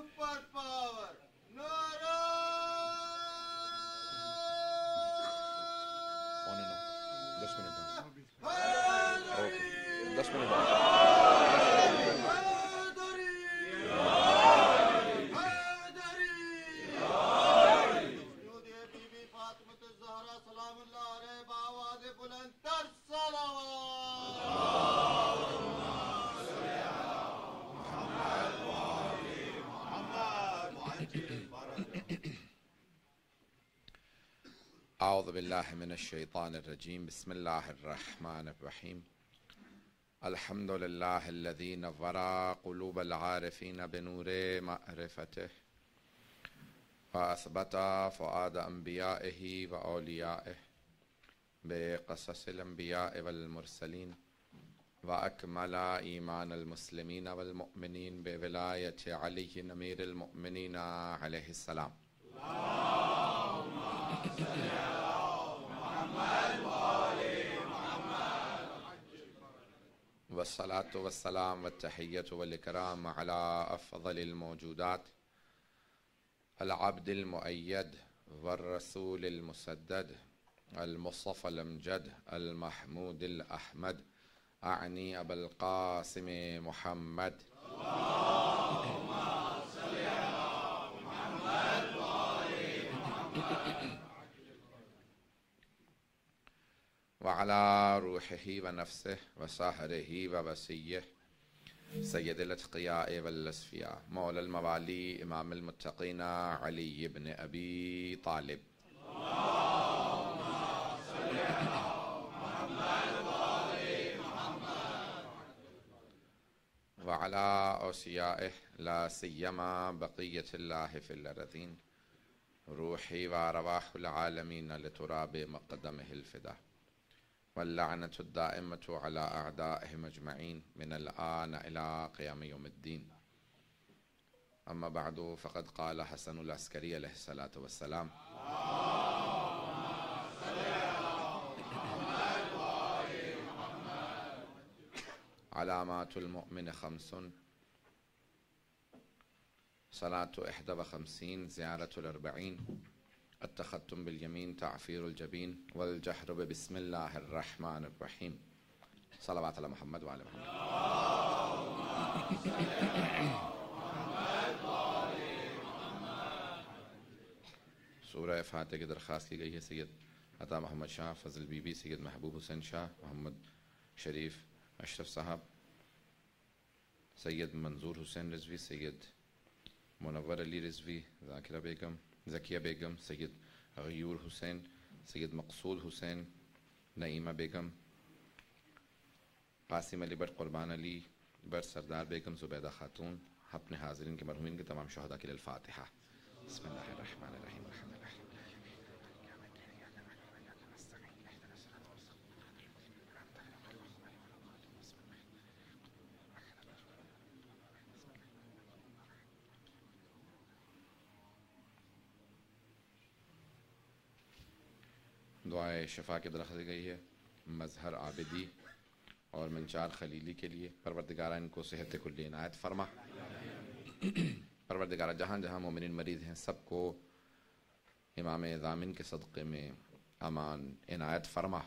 Super power نعرہ اعوذ باللہ من الشیطان الرجیم بسم اللہ الرحمن الرحیم الحمد للہ الذی نور قلوب العارفین بنور معرفتہ واثبت فؤاد انبیائہ واولیائہ بقصص الانبیاء والمرسلین واکمل ایمان المسلمین والمؤمنین بولایت علی امیر المؤمنین علیہ السلام والصلاة والسلام والتحیۃ والاکرام علی افضل الموجودات العبد المؤید والرسول المسدد المصطفى الامجد المحمود الاحمد اعنی ابا القاسم محمد وعلى روحه ونفسه وسحره ووسيه سید الاتقیاء والاصفیاء مولا الموالی امام المتقین علی بن ابی طالب وعلى اوصیائه لا سیما بقیت اللہ فی الارضین روحی وارواح العالمین لتراب مقدمه الفدا واللعنة الدائمة على أعدائهم أجمعين من الآن إلى قيام يوم الدين أما بعد فقد قال حسن العسكري عليه الصلاة والسلام علامات المؤمن خمس صلاة 51 زيارة الأربعين التختم بالیمین تعفیر الجبین والجہر بسم اللہ الرحمن الرحیم صلوات علی محمد وعلی محمد سورہ فاتحہ کی درخواست کی گئی ہے سید عطا محمد شاہ، فضل بی بی، سید محبوب حسین شاہ، محمد شریف اشرف صاحب، سید منظور حسین رضوی، سید منور علی رضوی، ذاکرہ بیگم، زکیہ بیگم، سید غیور حسین، سید مقصود حسین، نعیمہ بیگم، قاسم علی بٹ، قربان علی بٹ، سردار بیگم، زبیدہ خاتون، اپنے حاضرین کے مرحومین کے تمام شہداء کے لیے الفاتحہ۔ بسم اللہ الرحمن الرحیم دعائے شفا کی درخواست دی گئی ہے مظہر عابدی اور منچار خلیلی کے لیے۔ پروردگارہ ان کو صحت کلی عنایت فرما۔ پروردگارہ جہاں جہاں مومنین مریض ہیں سب کو امام ضامن کے صدقے میں امان عنایت فرما،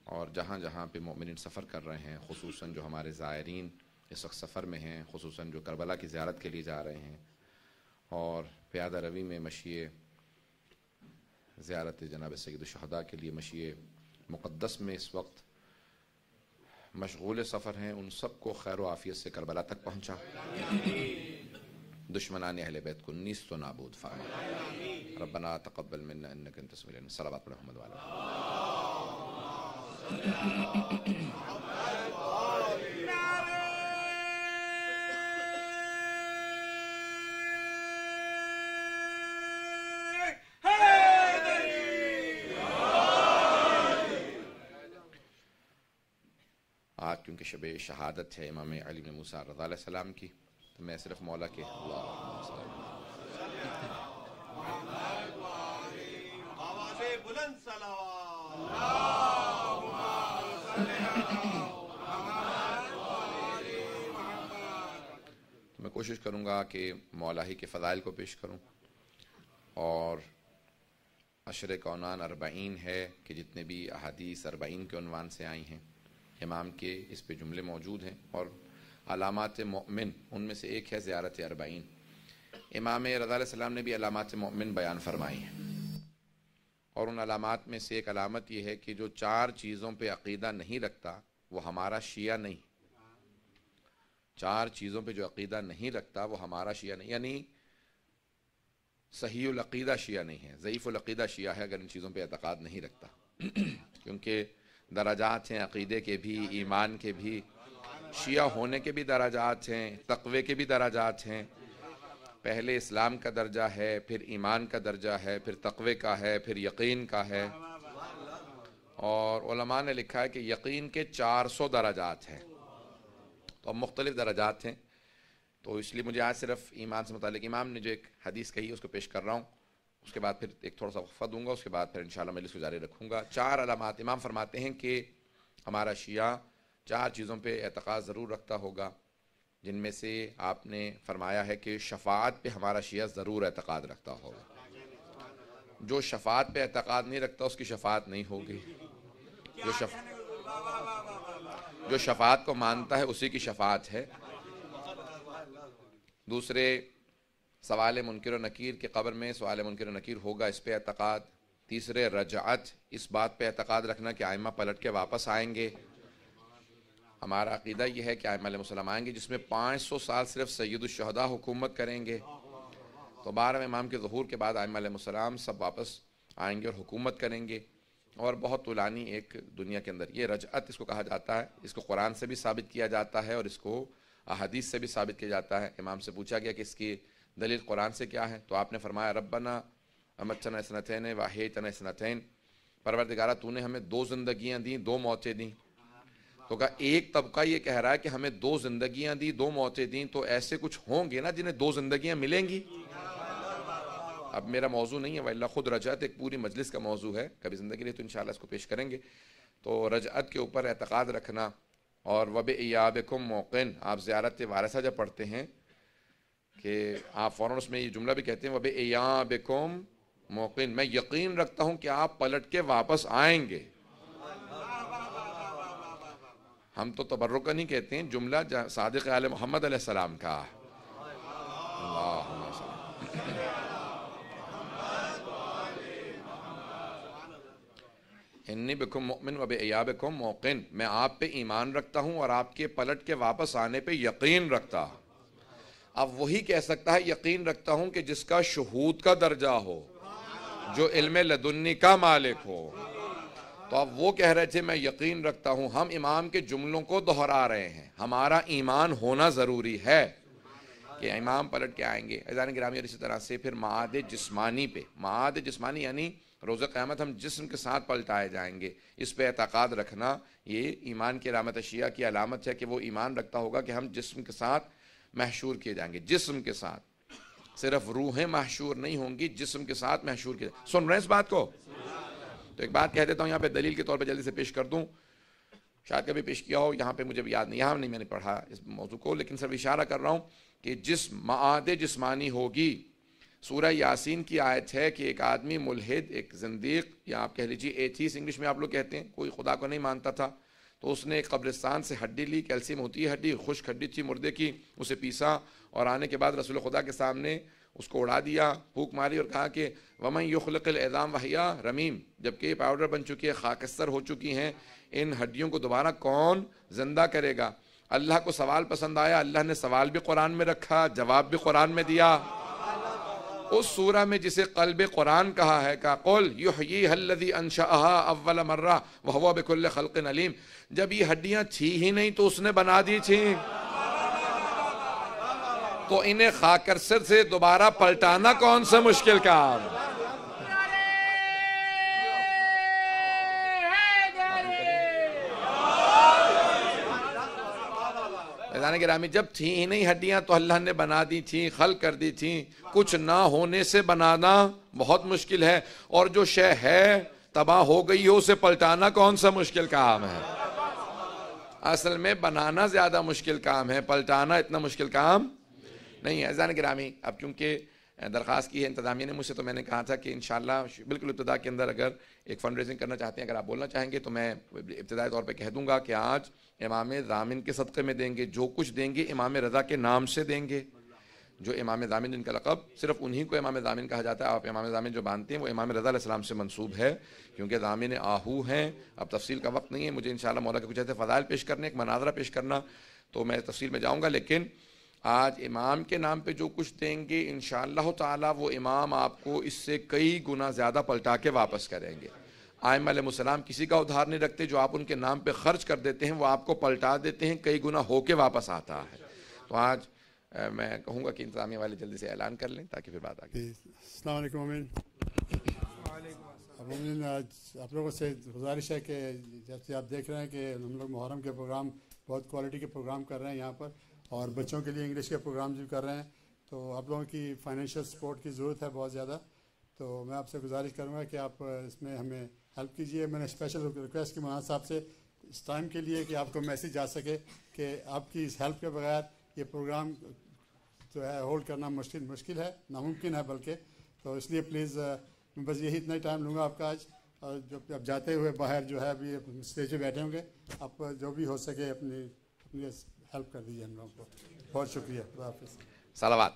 اور جہاں جہاں پہ مومنین سفر کر رہے ہیں، خصوصاً جو ہمارے زائرین اس وقت سفر میں ہیں، خصوصاً جو کربلا کی زیارت کے لیے جا رہے ہیں اور پیادہ روی میں مشیِ زیارت جناب سید الشہداء کے لیے مشیِ مقدس میں اس وقت مشغول سفر ہیں، ان سب کو خیر و عافیت سے کربلا تک پہنچا، دشمنان اہل بیت کو نیست و نابود فرما۔ ربنا تقبل منا انک انت السمیع العلیم۔ صلوات علی محمد وعلی آج کیونکہ شب شہادت ہے امام علی بن موسیٰ رضا علیہ السلام کی، تو میں صرف مولا کے اللہم صلی میں کوشش کروں گا کہ مولاحی کے فضائل کو پیش کروں، اور عشر کونان 40 ہے کہ جتنے بھی احادیث 40 کے عنوان سے آئی ہیں امام کے، اس پہ جملے موجود ہیں، اور علامات مؤمن ان میں سے ایک ہے زیارت 40۔ امام رضا علیہ السلام نے بھی علامات مؤمن بیان فرمائی ہیں، اور ان علامات میں سے ایک علامت یہ ہے کہ جو 4 چیزوں پہ عقیدہ نہیں رکھتا وہ ہمارا شیعہ نہیں۔ 4 چیزوں پہ جو عقیدہ نہیں رکھتا وہ ہمارا شیعہ نہیں، یعنی صحیح العقیدہ شیعہ نہیں ہے، ضعیف العقیدہ شیعہ ہے اگر ان چیزوں پہ اعتقاد نہیں رکھتا کیونکہ درجات ہیں عقیدے کے بھی، ایمان کے بھی، شیعہ ہونے کے بھی درجات ہیں، تقوی کے بھی درجات ہیں۔ پہلے اسلام کا درجہ ہے، پھر ایمان کا درجہ ہے، پھر تقوی کا ہے، پھر یقین کا ہے، اور علماء نے لکھا ہے کہ یقین کے 400 درجات ہیں، تو اب مختلف درجات ہیں۔ تو اس لیے مجھے آج صرف ایمان سے متعلق امام نے جو ایک حدیث کہی ہے اس کو پیش کر رہا ہوں، اس کے بعد پھر ایک تھوڑا سا وقفہ دوں گا، اس کے بعد پھر انشاءاللہ مجلس کو جاری رکھوں گا۔ 4 علامات امام فرماتے ہیں کہ ہمارا شیعہ 4 چیزوں پہ اعتقاد ضرور رکھتا ہوگا، جن میں سے آپ نے فرمایا ہے کہ شفاعت پہ ہمارا شیعہ ضرور اعتقاد رکھتا ہوگا۔ جو شفاعت پہ اعتقاد نہیں رکھتا اس کی شفاعت نہیں ہوگی، جو شفاعت کو مانتا ہے اسی کی شفاعت ہے۔ دوسرے، سوال منکر و نکیر کے قبر میں سوال منکر و نکیر ہوگا، اس پہ اعتقاد۔ تیسرے، رجعت، اس بات پہ اعتقاد رکھنا کہ ائمہ پلٹ کے واپس آئیں گے۔ ہمارا عقیدہ یہ ہے کہ ائمہ علیہ السلام آئیں گے، جس میں 500 سال صرف سید الشہداء حکومت کریں گے، تو 12 امام کے ظہور کے بعد ائمہ علیہ السلام سب واپس آئیں گے اور حکومت کریں گے، اور بہت طولانی ایک دنیا کے اندر۔ یہ رجعت اس کو کہا جاتا ہے، اس کو قرآن سے بھی ثابت کیا جاتا ہے اور اس کو احادیث سے بھی ثابت کیا جاتا ہے۔ امام سے پوچھا گیا کہ اس کی دلیل قرآن سے کیا ہے، تو آپ نے فرمایا ربنا امتنا اثنتین واحییتنا اثنتین، پروردگارہ تو نے ہمیں 2 زندگیاں دیں، 2 موتیں دیں۔ تو کہا ایک طبقہ یہ کہہ رہا ہے کہ ہمیں 2 زندگیاں دی، 2 موتیں دیں، تو ایسے کچھ ہوں گے نا جنہیں 2 زندگیاں ملیں گی۔ اب میرا موضوع نہیں ہے، واللہ خود رجعت ایک پوری مجلس کا موضوع ہے، کبھی زندگی رہی تو انشاءاللہ اس کو پیش کریں گے۔ تو رجعت کے اوپر اعتقاد رکھنا، اور وَبِإِيَابِكُمْ مُوقِنٌ، آپ زیارت وارثہ جب پڑھتے ہیں کہ آپ فوراً اس میں یہ جملہ بھی کہتے ہیں وَبِإِيَابِكُمْ مُوقِنٌ، میں یقین رکھتا ہوں کہ آپ پلٹ کے واپس آئیں گے۔ ہم تو تبرک نہیں کہتے ہیں، جملہ صادق آل محمد علیہ السلام کا۔ اللہم صلی انی بکم مؤمن وبإیابکم موقن، میں آپ پہ ایمان رکھتا ہوں اور آپ کے پلٹ کے واپس آنے پہ یقین رکھتا ہوں۔ اب وہی کہہ سکتا ہے یقین رکھتا ہوں کہ جس کا شہود کا درجہ ہو، جو علم لدنی کا مالک ہو۔ تو اب وہ کہہ رہے تھے میں یقین رکھتا ہوں، ہم امام کے جملوں کو دہرا رہے ہیں، ہمارا ایمان ہونا ضروری ہے کہ امام پلٹ کے آئیں گے۔ عزیزان گرامی، اور اسی طرح سے پھر معاد جسمانی پہ، معاد جسمانی یعنی روز قیامت ہم جسم کے ساتھ پلٹائے جائیں گے، اس پہ اعتقاد رکھنا یہ ایمان کی علامت شیعہ کی علامت ہے کہ وہ ایمان رکھتا ہوگا کہ ہم جسم کے ساتھ محشور کیے جائیں گے، جسم کے ساتھ، صرف روحیں محشور نہیں ہوں گی، جسم کے ساتھ محشور کیے جائیں گے۔ سن رہے ہیں اس بات کو؟ تو ایک بات کہہ دیتا ہوں یہاں پہ دلیل کے طور پہ جلدی سے پیش کر دوں، شاید کبھی پیش کیا ہو، یہاں پہ مجھے بھی یاد نہیں، یہاں نہیں میں نے پڑھا اس موضوع کو، لیکن صرف اشارہ کر رہا ہوں کہ جس معاد جسمانی ہوگی، سورہ یاسین کی آیت ہے کہ ایک آدمی ملحد، ایک زندیق، یا آپ کہہ لیجیے ایتھیس انگلش میں آپ لوگ کہتے ہیں، کوئی خدا کو نہیں مانتا تھا، تو اس نے ایک قبرستان سے ہڈی لی، کیلشیم ہوتی ہے ہڈی، خشک ہڈی تھی مردے کی، اسے پیسا اور آنے کے بعد رسول خدا کے سامنے اس کو اڑا دیا، پھونک ماری اور کہا کہ وَمَن يُخْلِقِ الْعِظَامَ وَهِيَ رَمِيمٌ، جبکہ یہ پاؤڈر بن چکی ہے، خاکستر ہو چکی ہیں، ان ہڈیوں کو دوبارہ کون زندہ کرے گا؟ اللہ کو سوال پسند آیا، اللہ نے سوال بھی قرآن میں رکھا، جواب بھی قرآن میں دیا۔ اس سورہ میں جسے قلب قرآن کہا ہے کہ قُلْ يُحْيِيهَا الَّذِي أَنشَأَهَا أَوَّلَ مَرَّةٍ وَهُوَ بِكُلِّ خَلْقٍ عَلِيمٌ، جب یہ ہڈیاں تھی ہی نہیں تو اس نے بنا دی تھی، تو انہیں خاکستر سے دوبارہ پلٹانا کون سا مشکل کام؟ عزیزان گرامی، جب تھیں ہی نہیں ہڈیاں تو اللہ نے بنا دی تھیں، خلق کر دی تھیں، کچھ نہ ہونے سے بنانا بہت مشکل ہے، اور جو شے ہے تباہ ہو گئی ہو اسے پلٹانا کون سا مشکل کام ہے؟ اصل میں بنانا زیادہ مشکل کام ہے، پلٹانا اتنا مشکل کام نہیں عزیزان گرامی، اب کیونکہ درخواست کی ہے انتظامیہ نے مجھ سے، تو میں نے کہا تھا کہ انشاءاللہ بالکل ابتدا کے اندر اگر ایک فنڈ ریزنگ کرنا چاہتے ہیں، اگر آپ بولنا چاہیں گے تو میں ابتدائی طور پہ کہہ دوں گا کہ آج امام ضامن کے صدقے میں دیں گے، جو کچھ دیں گے امام رضا کے نام سے دیں گے. جو امام ضامن جن کا لقب صرف انہی کو امام ضامن کہا جاتا ہے. آپ امام ضامن جو مانتے ہیں وہ امام رضا علیہ السلام سے منسوب ہے، کیونکہ ضامن آہو ہیں. اب تفصیل کا وقت نہیں ہے مجھے انشاءاللہ مولا کے کچھ ایسے فضائل پیش کرنے، ایک مناظرہ پیش کرنا، تو میں تفصیل میں جاؤں گا. لیکن آج امام کے نام پہ جو کچھ دیں گے انشاءاللہ تعالی وہ امام آپ کو اس سے کئی گنا زیادہ پلٹا کے واپس کریں گے. ائمہ علیہ السلام کسی کا ادھار نہیں رکھتے، جو آپ ان کے نام پہ خرچ کر دیتے ہیں وہ آپ کو پلٹا دیتے ہیں، کئی گنا ہو کے واپس آتا ہے. تو آج میں کہوں گا کہ انتظامیہ والے جلدی سے اعلان کر لیں تاکہ پھر بات آگے. السلام علیکم امین. امین آج آپ لوگوں سے گزارش ہے کہ جیسے آپ دیکھ رہے ہیں کہ ہم لوگ محرم کے پروگرام بہت کوالٹی کے پروگرام کر رہے ہیں یہاں پر، اور بچوں کے لیے انگلش کے پروگرام بھی کر رہے ہیں. تو آپ لوگوں کی فائنینشیل سپورٹ کی ضرورت ہے بہت زیادہ. تو میں آپ سے گزارش کروں گا کہ آپ اس میں ہمیں ہیلپ کیجیے. میں نے اسپیشل ریکویسٹ کی مولانا صاحب سے اس ٹائم کے لیے کہ آپ کو میسیج جا سکے کہ آپ کی اس ہیلپ کے بغیر یہ پروگرام جو ہے ہولڈ کرنا مشکل ہے، ناممکن ہے بلکہ. تو اس لیے پلیز میں بس یہی اتنا ہی ٹائم لوں گا آپ کا آج. اور جو اب جاتے ہوئے باہر جو ہے ابھی اسٹیج پہ بیٹھے ہوں گے، آپ جو بھی ہو سکے اپنی ہیلپ کر دیجیے ہم لوگوں کو. بہت شکریہ. خدا حافظ. صلوات.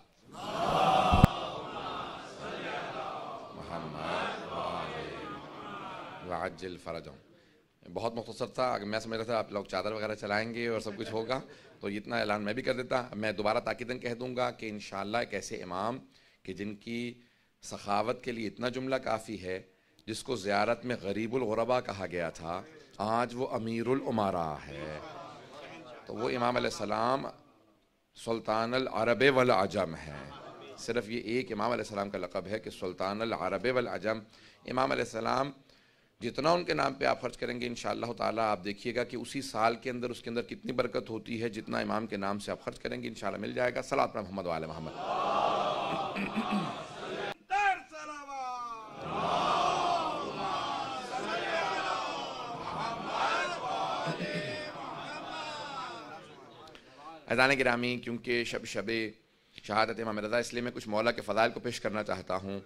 وعجل فرجهم. بہت مختصر تھا، اگر میں سمجھ رہا تھا آپ لوگ چادر وغیرہ چلائیں گے اور سب کچھ ہوگا، تو اتنا اعلان میں بھی کر دیتا. میں دوبارہ تاکیداً کہہ دوں گا کہ انشاءاللہ ایک ایسے امام کہ جن کی سخاوت کے لیے اتنا جملہ کافی ہے، جس کو زیارت میں غریب الغربا کہا گیا تھا، آج وہ امیر الامراء ہے. تو وہ امام علیہ السلام سلطان العرب والعجم ہے. صرف یہ ایک امام علیہ السلام کا لقب ہے کہ سلطان العرب والعجم. امام علیہ السلام جتنا ان کے نام پہ آپ خرچ کریں گے انشاءاللہ تعالیٰ آپ دیکھیے گا کہ اسی سال کے اندر اس کے اندر کتنی برکت ہوتی ہے. جتنا امام کے نام سے آپ خرچ کریں گے انشاءاللہ مل جائے گا. صلوات پر محمد وعلی محمد. اذان گرامی، کیونکہ شب شہادت امام رضا، اس لیے میں کچھ مولا کے فضائل کو پیش کرنا چاہتا ہوں.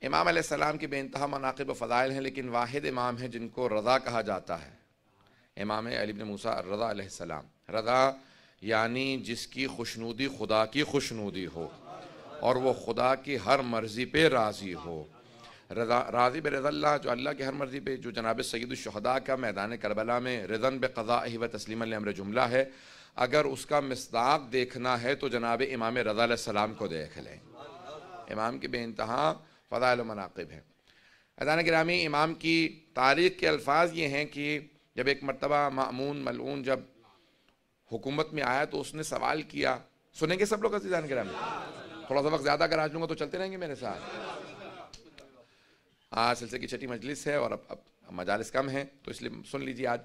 امام علیہ السلام کے بے انتہا مناقب و فضائل ہیں، لیکن واحد امام ہیں جن کو رضا کہا جاتا ہے، امام علی بن موسیٰ الرضا علیہ السلام. رضا یعنی جس کی خوشنودی خدا کی خوشنودی ہو اور وہ خدا کی ہر مرضی پہ راضی ہو. راضی برضا اللہ، جو اللہ کی ہر مرضی پہ، جو جناب سید الشہداء کا میدان کربلا میں رضن بقضائہ و تسلیما لامر جملہ ہے. اگر اس کا مصداق دیکھنا ہے تو جناب امام رضا علیہ السلام کو دیکھ لیں. امام کے بے انتہا فضائل و مناقب ہیں. اذان گرامی، امام کی تاریخ کے الفاظ یہ ہیں کہ جب ایک مرتبہ مأمون ملعون جب حکومت میں آیا تو اس نے سوال کیا. سنیں گے سب لوگ اذان گرامی؟ تھوڑا سا وقت زیادہ اگر آج لوں گا تو چلتے رہیں گے میرے ساتھ. آج سلسلے کی چھٹی مجلس ہے اور اب مجالس کم ہیں تو اس لیے سن لیجیے. آج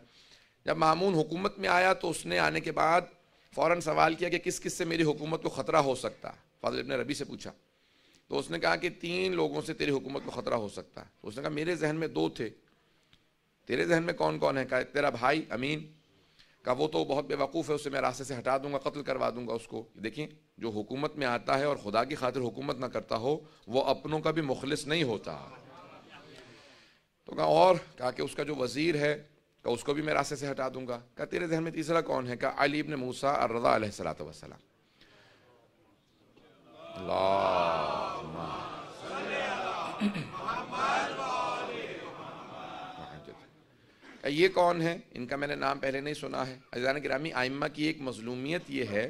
جب مأمون حکومت میں آیا تو اس نے آنے کے بعد فوراً سوال کیا کہ کس کس سے میری حکومت کو خطرہ ہو سکتا ہے. فاضل ابن ربیع سے پوچھا تو اس نے کہا کہ 3 لوگوں سے تیری حکومت کو خطرہ ہو سکتا ہے. تو اس نے کہا میرے ذہن میں 2 تھے. تیرے ذہن میں کون کون ہے؟ کہا تیرا بھائی امین. کہا وہ تو بہت بے وقوف ہے، اسے میں راستے سے ہٹا دوں گا، قتل کروا دوں گا اس کو. دیکھیں، جو حکومت میں آتا ہے اور خدا کی خاطر حکومت نہ کرتا ہو وہ اپنوں کا بھی مخلص نہیں ہوتا. تو کہا اور؟ کہا کہ اس کا جو وزیر ہے کہ اس کو بھی میں راستے سے ہٹا دوں گا. کہا تیرے ذہن میں تیسرا کون ہے؟ کہا علی ابن موسیٰ الرضا علیہ السلام. اللہم یہ کون ہے؟ ان کا میں نے نام پہلے نہیں سنا ہے. عزیزان گرامی، ائمہ کی ایک مظلومیت یہ ہے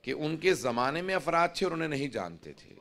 کہ ان کے زمانے میں افراد تھے اور انہیں نہیں جانتے تھے.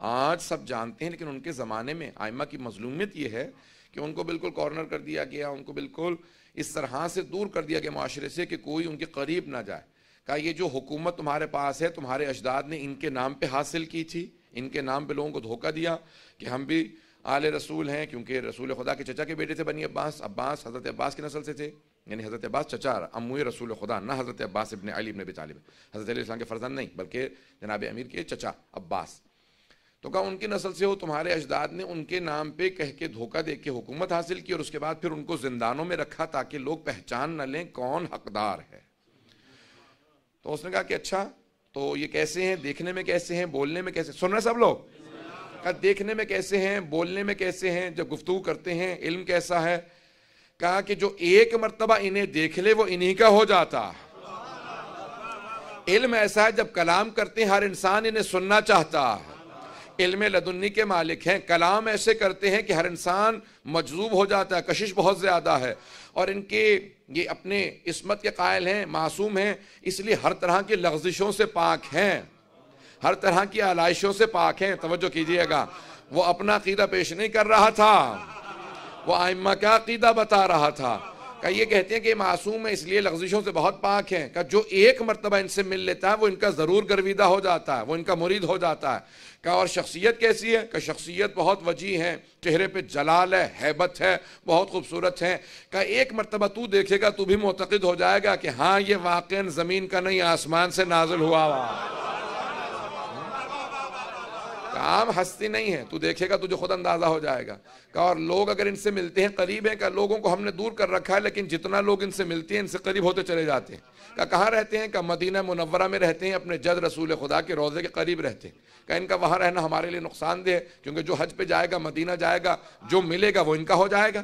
آج سب جانتے ہیں لیکن ان کے زمانے میں ائمہ کی مظلومیت یہ ہے کہ ان کو بالکل کارنر کر دیا گیا، ان کو بالکل اس طرح سے دور کر دیا گیا معاشرے سے کہ کوئی ان کے قریب نہ جائے. کہا یہ جو حکومت تمہارے پاس ہے تمہارے اجداد نے ان کے نام پہ حاصل کی تھی، ان کے نام پہ لوگوں کو دھوکہ دیا کہ ہم بھی آل رسول ہیں، کیونکہ رسول خدا کے چچا کے بیٹے تھے بنی عباس. عباس حضرت عباس کی نسل سے تھے، یعنی حضرت عباس چچا اموی رسول خدا، نہ حضرت عباس ابن علی ابن ابی طالب، حضرت علیہ السلام کے فرزند نہیں بلکہ جناب امیر کے چچا عباس. تو کہا ان کی نسل سے ہو، تمہارے اجداد نے ان کے نام پہ کہہ کے دھوکہ دے کے حکومت حاصل کی اور اس کے بعد پھر ان کو زندانوں میں رکھا تاکہ لوگ پہچان نہ لیں کون حقدار ہے. تو اس نے کہا کہ اچھا تو یہ کیسے ہیں؟ دیکھنے میں کیسے ہیں؟ بولنے میں کیسے؟ سن رہے سب لوگ؟ کہا دیکھنے میں کیسے ہیں؟ بولنے میں کیسے ہیں؟ جب گفتگو کرتے ہیں علم کیسا ہے؟ کہا کہ جو ایک مرتبہ انہیں دیکھ لے وہ انہی کا ہو جاتا. علم ایسا ہے جب کلام کرتے ہیں ہر انسان انہیں سننا چاہتا ہے. علم لدنی کے مالک ہیں، کلام ایسے کرتے ہیں کہ ہر انسان مجذوب ہو جاتا ہے. کشش بہت زیادہ ہے اور ان کے یہ اپنے عصمت کے قائل ہیں، معصوم ہیں، اس لیے ہر طرح کی لغزشوں سے پاک ہیں، ہر طرح کی آلائشوں سے پاک ہیں. توجہ کیجئے گا، وہ اپنا عقیدہ پیش نہیں کر رہا تھا، وہ ائمہ کا عقیدہ بتا رہا تھا. کہ یہ کہتے ہیں کہ معصوم ہے اس لیے لغزشوں سے بہت پاک ہیں. کہ جو ایک مرتبہ ان سے مل لیتا ہے وہ ان کا ضرور گرویدہ ہو جاتا ہے، وہ ان کا مرید ہو جاتا ہے. کہ اور شخصیت کیسی ہے؟ کہ شخصیت بہت وجیح ہے، چہرے پہ جلال ہے، ہیبت ہے، بہت خوبصورت ہے. کہ ایک مرتبہ تو دیکھے گا تو بھی معتقد ہو جائے گا کہ ہاں یہ واقعاً زمین کا نہیں آسمان سے نازل ہوا ہوا. عام ہستی نہیں ہے، تو دیکھے گا تجھے خود اندازہ ہو جائے گا. کہ اور لوگ اگر ان سے ملتے ہیں قریب ہیں، کہ لوگوں کو ہم نے دور کر رکھا ہے لیکن جتنا لوگ ان سے ملتے ہیں ان سے قریب ہوتے چلے جاتے ہیں. کہ کہاں رہتے ہیں؟ کہ مدینہ منورہ میں رہتے ہیں، اپنے جد رسول خدا کے روضے کے قریب رہتے ہیں. کہ ان کا وہاں رہنا ہمارے لیے نقصان دہ ہے، کیونکہ جو حج پہ جائے گا مدینہ جائے گا، جو ملے گا وہ ان کا ہو جائے گا.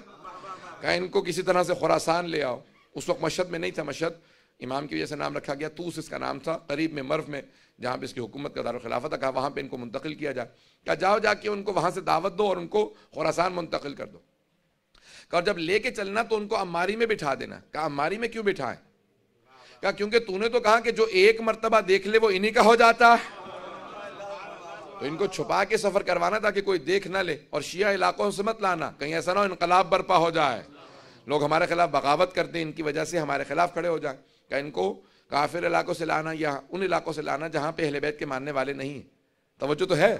کہ ان کو کسی طرح سے خراسان لے آؤ. اس وقت مشہد میں نہیں تھا، مشہد امام کی وجہ سے نام رکھا گیا، توس اس کا نام تھا، قریب میں مرو میں جہاں پہ اس کی حکومت کا دارالخلافہ تھا. کہا وہاں پہ ان کو منتقل کیا جائے. کہا جاؤ جا کے ان کو وہاں سے دعوت دو اور ان کو خراسان منتقل کر دو. کہا جب لے کے چلنا تو ان کو عماری میں بٹھا دینا. کہا عماری میں کیوں بٹھائیں؟ کہا کیونکہ تو نے تو کہا کہ جو ایک مرتبہ دیکھ لے وہ انہی کا ہو جاتا ہے. تو ان کو چھپا کے سفر کروانا تاکہ کوئی دیکھ نہ لے، اور شیعہ علاقوں سے مت لانا، کہیں ایسا نہ ہو انقلاب برپا ہو جائے، لوگ ہمارے خلاف بغاوت کرتے ہیں، ان کی وجہ سے ہمارے خلاف کھڑے ہو جائیں. کہ ان کو کافر علاقوں سے لانا یا ان علاقوں سے لانا جہاں پہ اہل بیت کے ماننے والے نہیں ہیں. توجہ تو ہے.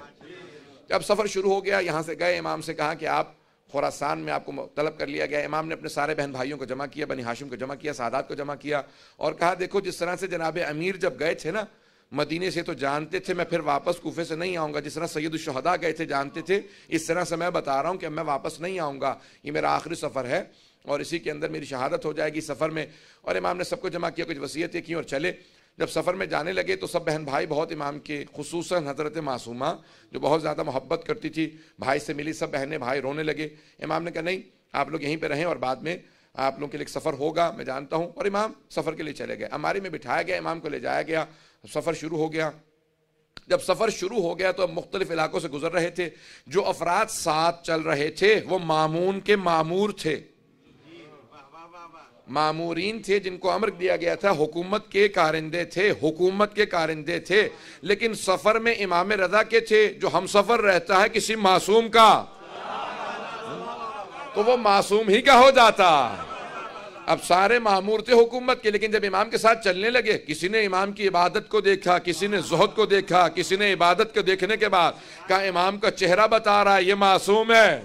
جب سفر شروع ہو گیا، یہاں سے گئے، امام سے کہا کہ آپ خراسان میں آپ کو طلب کر لیا گیا. امام نے اپنے سارے بہن بھائیوں کو جمع کیا، بنی ہاشم کو جمع کیا، سادات کو جمع کیا، اور کہا دیکھو جس طرح سے جناب امیر جب گئے تھے نا مدینے سے تو جانتے تھے میں پھر واپس کوفے سے نہیں آؤں گا، جس طرح سید الشہداء گئے تھے جانتے تھے، اس طرح سے میں بتا رہا ہوں کہ میں واپس نہیں آؤں گا، یہ میرا آخری سفر ہے اور اسی کے اندر میری شہادت ہو جائے گی سفر میں. اور امام نے سب کو جمع کیا، کچھ وصیتیں کی اور چلے. جب سفر میں جانے لگے تو سب بہن بھائی بہت امام کے، خصوصاً حضرت معصومہ جو بہت زیادہ محبت کرتی تھی، بھائی سے ملی، سب بہنیں بھائی رونے لگے. امام نے کہا نہیں آپ لوگ یہیں پہ رہیں اور بعد میں آپ لوگوں کے لیے ایک سفر ہوگا، میں جانتا ہوں. اور امام سفر کے لیے چلے گئے. عماری میں بٹھایا گیا، امام کو لے جایا گیا، سفر شروع ہو گیا. جب سفر شروع ہو گیا تو اب مختلف علاقوں سے گزر رہے تھے. جو افراد ساتھ چل رہے تھے وہ مامون کے مامور تھے، مامورین تھے جن کو امر دیا گیا تھا، حکومت کے کارندے تھے، حکومت کے کارندے تھے. لیکن سفر میں امام رضا کے تھے. جو ہم سفر رہتا ہے کسی معصوم کا تو وہ معصوم ہی کا ہو جاتا. اب سارے مامور تھے حکومت کے، لیکن جب امام کے ساتھ چلنے لگے کسی نے امام کی عبادت کو دیکھا، کسی نے زہد کو دیکھا، کسی نے عبادت کو دیکھنے کے بعد کہا امام کا چہرہ بتا رہا ہے یہ معصوم ہے.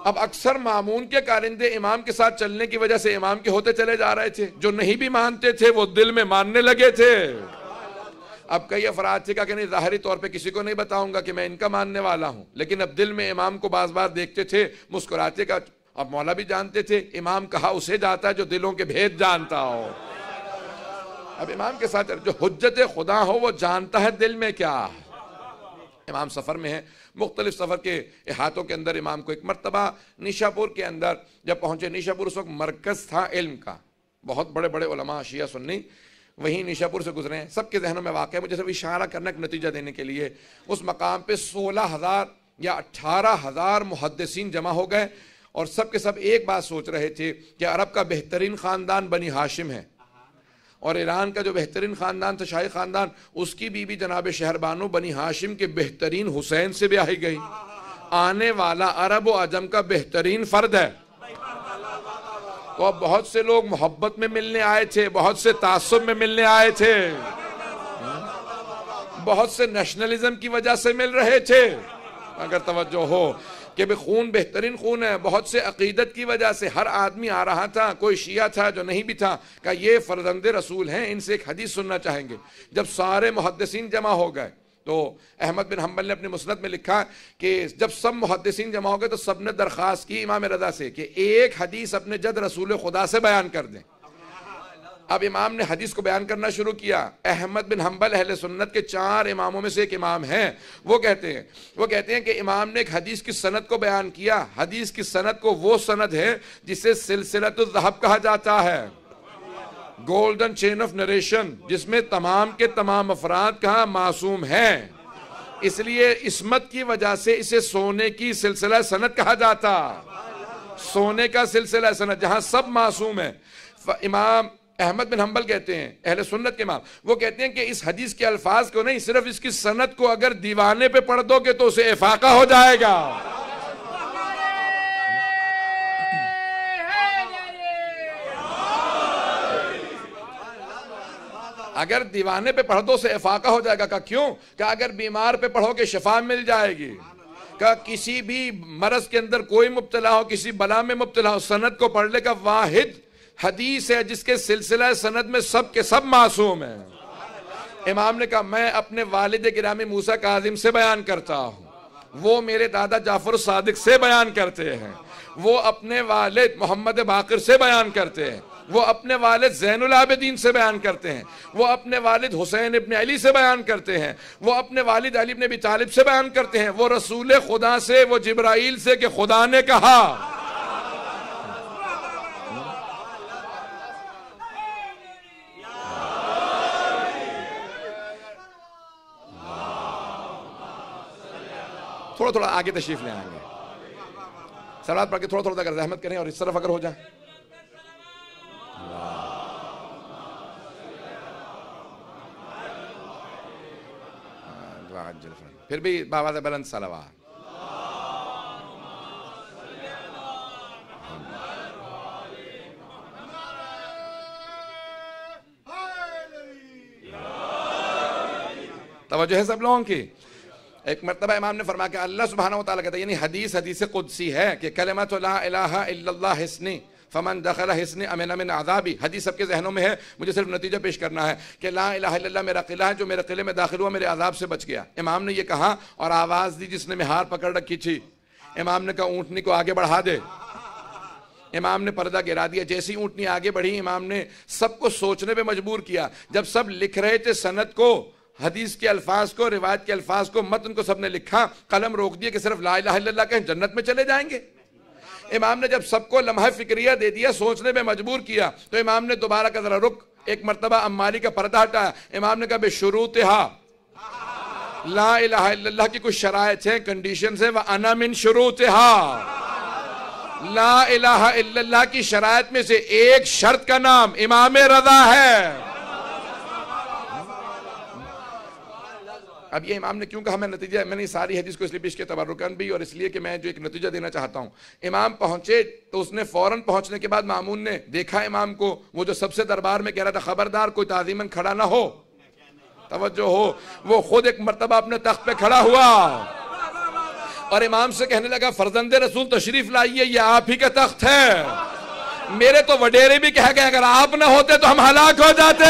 اب اکثر مامون کے کارندے امام کے ساتھ چلنے کی وجہ سے امام کے ہوتے چلے جا رہے تھے. جو نہیں بھی مانتے تھے وہ دل میں ماننے لگے تھے. اب کئی افراد تھے کہ نہیں ظاہری طور پہ کسی کو نہیں بتاؤں گا کہ میں ان کا ماننے والا ہوں، لیکن اب دل میں امام کو بعض بار دیکھتے تھے مسکراتے کا. اب مولا بھی جانتے تھے امام کہا اسے جاتا ہے جو دلوں کے بھید جانتا ہو. اب امام کے ساتھ جو حجت خدا ہو وہ جانتا ہے دل میں کیا. امام سفر میں ہے، مختلف سفر کے احاطوں کے اندر امام کو ایک مرتبہ نیشاپور کے اندر جب پہنچے، نیشاپور اس وقت مرکز تھا علم کا، بہت بڑے بڑے علماء شیعہ سنی وہیں نیشاپور سے گزرے ہیں. سب کے ذہنوں میں واقع ہے، مجھے صرف اشارہ کرنا ایک نتیجہ دینے کے لیے. اس مقام پہ 16,000 یا 18,000 محدثین جمع ہو گئے اور سب کے سب ایک بات سوچ رہے تھے کہ عرب کا بہترین خاندان بنی ہاشم ہے اور ایران کا جو بہترین خاندان تھا شاہی خاندان، اس کی بیوی جناب شہربانو بنی ہاشم کے بہترین حسین سے بیاہی گئی. آنے والا عرب و عجم کا بہترین فرد ہے. تو اب بہت سے لوگ محبت میں ملنے آئے تھے، بہت سے تعصب میں ملنے آئے تھے، بہت سے نیشنلزم کی وجہ سے مل رہے تھے. اگر توجہ ہو کہ خون بہترین خون ہے، بہت سے عقیدت کی وجہ سے ہر آدمی آ رہا تھا. کوئی شیعہ تھا جو نہیں بھی تھا کہ یہ فرزند رسول ہیں، ان سے ایک حدیث سننا چاہیں گے. جب سارے محدثین جمع ہو گئے تو احمد بن حنبل نے اپنے مسند میں لکھا کہ جب سب محدثین جمع ہو گئے تو سب نے درخواست کی امام رضا سے کہ ایک حدیث اپنے جد رسول خدا سے بیان کر دیں. اب امام نے حدیث کو بیان کرنا شروع کیا. احمد بن حنبل اہل سنت کے 4 اماموں میں سے ایک امام ہیں. وہ کہتے ہیں کہ امام نے ایک حدیث کی سند کو بیان کیا. حدیث کی سند کو وہ سند ہے جسے سلسلۃ الذہب کہا جاتا ہے, گولڈن چین آف نریشن, جس میں تمام کے تمام افراد کہاں معصوم ہیں. اس لیے عصمت کی وجہ سے اسے سونے کی سلسلہ سند کہا جاتا, سونے کا سلسلہ سند جہاں سب معصوم ہیں. امام احمد بن حنبل کہتے ہیں, اہل سنت کے امام, وہ کہتے ہیں کہ اس حدیث کے الفاظ کو نہیں, صرف اس کی سند کو اگر دیوانے پہ پڑھ دو گے تو اسے افاقہ ہو جائے گا. اگر دیوانے پہ پڑھ دو اسے افاقہ ہو جائے گا. کہ کیوں؟ کہ اگر بیمار پہ پڑھو گے شفا مل جائے گی. کہ کسی بھی مرض کے اندر کوئی مبتلا ہو, کسی بلا میں مبتلا ہو, سند کو پڑھ لے گا. واحد حدیث ہے جس کے سلسلہ سند میں سب کے سب معصوم ہیں. امام نے کہا میں اپنے والد گرامی موسیٰ کاظم سے بیان کرتا ہوں, وہ میرے دادا جعفر صادق سے بیان کرتے ہیں, وہ اپنے والد محمد باقر سے بیان کرتے ہیں, وہ اپنے والد زین العابدین سے بیان کرتے ہیں, وہ اپنے والد حسین ابن علی سے بیان کرتے ہیں, وہ اپنے والد علی ابن ابی طالب سے بیان کرتے ہیں, وہ رسول خدا سے, وہ جبرائیل سے کہ خدا نے کہا. تھوڑا تھوڑا آگے تشریف لے آئیں گے, صلوات پڑھ کے تھوڑا تھوڑا اگر رحمت کریں اور اس طرف اگر ہو جائیں. پھر بھی بآواز بلند صلوات. توجہ ہے سب لوگوں کی. ایک مرتبہ امام نے فرمایا کہ اللہ سبحانہ و تعالیٰ کہتا ہے, یعنی حدیث قدسی ہے کہ کلمۃ لا الہ الا اللہ حسنی فمن دخل حسنی امن من عذابی. حدیث سب کے ذہنوں میں ہے, مجھے صرف نتیجہ پیش کرنا ہے کہ لا الہ الا اللہ میرا قلعہ ہے, جو میرے قلعے میں داخل ہوا میرے عذاب سے بچ گیا. امام نے یہ کہا اور آواز دی جس نے مہار پکڑ رکھی تھی. امام نے کہا اونٹنی کو آگے بڑھا دے. امام نے پردہ گرا دیا. جیسی اونٹنی آگے بڑھی امام نے سب کو سوچنے پہ مجبور کیا. جب سب لکھ رہے تھے سند کو, حدیث کے الفاظ کو, روایت کے الفاظ کو, متن کو سب نے لکھا, قلم روک دیا کہ صرف لا الہ الا اللہ کہیں جنت میں چلے جائیں گے. امام نے جب سب کو لمحہ فکریہ دے دیا, سوچنے پہ مجبور کیا, تو امام نے دوبارہ کا ذرا رک, ایک مرتبہ عماری کا پردہ ہٹایا. امام نے کہا بشروطہا, لا الہ الا اللہ کی کچھ شرائط ہیں, کنڈیشنز ہیں, وَأَنَا مِن شُرُوطِهَا. لا الہ الا اللہ کی شرائط میں سے ایک شرط کا نام امام رضا ہے. اب یہ امام نے کیوں کہا, میں نتیجہ, میں نے ساری حدیث کو اس لیے پیش کیا تبرکاً بھی, اور اس لیے کہ میں جو ایک نتیجہ دینا چاہتا ہوں. امام پہنچے تو اس نے فوراً پہنچنے کے بعد مامون نے دیکھا امام کو, وہ جو سب سے دربار میں کہہ رہا تھا خبردار کوئی تعظیماً کھڑا نہ ہو, توجہ ہو, وہ خود ایک مرتبہ اپنے تخت پہ کھڑا ہوا اور امام سے کہنے لگا فرزند رسول تشریف لائیے, یہ آپ ہی کا تخت ہے. میرے تو وڈیرے بھی کہہ گئے اگر آپ نہ ہوتے تو ہم ہلاک ہو جاتے.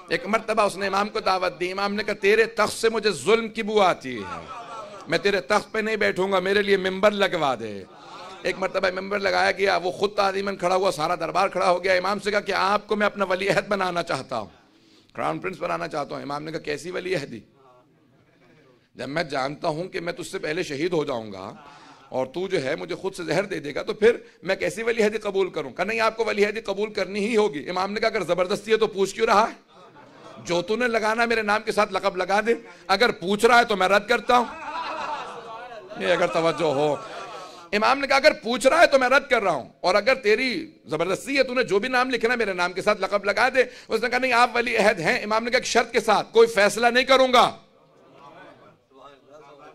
ایک مرتبہ اس نے امام کو دعوت دی. امام نے کہا تیرے تخت سے مجھے ظلم کی بو آتی ہے, میں تیرے تخت پہ نہیں بیٹھوں گا, میرے لیے ممبر لگوا دے. ایک مرتبہ ممبر لگایا گیا, وہ خود تعظیماً کھڑا ہوا, سارا دربار کھڑا ہو گیا. امام سے کہا کہ آپ کو میں اپنا ولی عہد بنانا چاہتا ہوں, کراؤن پرنس بنانا چاہتا ہوں. امام نے کہا کیسی ولی عہدی, جب میں جانتا ہوں کہ میں تجھ سے پہلے شہید ہو جاؤں گا اور تو جو ہے مجھے خود سے زہر دے دے گا, تو پھر میں کیسی ولی عہدی قبول کروں. کہ نہیں آپ کو ولی عہدی قبول کرنی ہی ہوگی. امام نے کہا اگر زبردستی ہے تو پوچھ کیوں رہا ہے, جو تو نے لگانا میرے نام کے ساتھ لقب لگا دے, اگر پوچھ رہا ہے تو میں رد کرتا ہوں. یہ اگر توجہ ہو. امام نے کہا اگر پوچھ رہا ہے تو میں رد کر رہا ہوں, اور اگر تیری زبردستی ہے تو نے جو بھی نام لکھنا میرے نام کے ساتھ لقب لگا دے. اس نے کہا نہیں آپ ولی عہد ہیں. امام نے کہا ایک شرط کے ساتھ, کوئی فیصلہ نہیں کروں گا.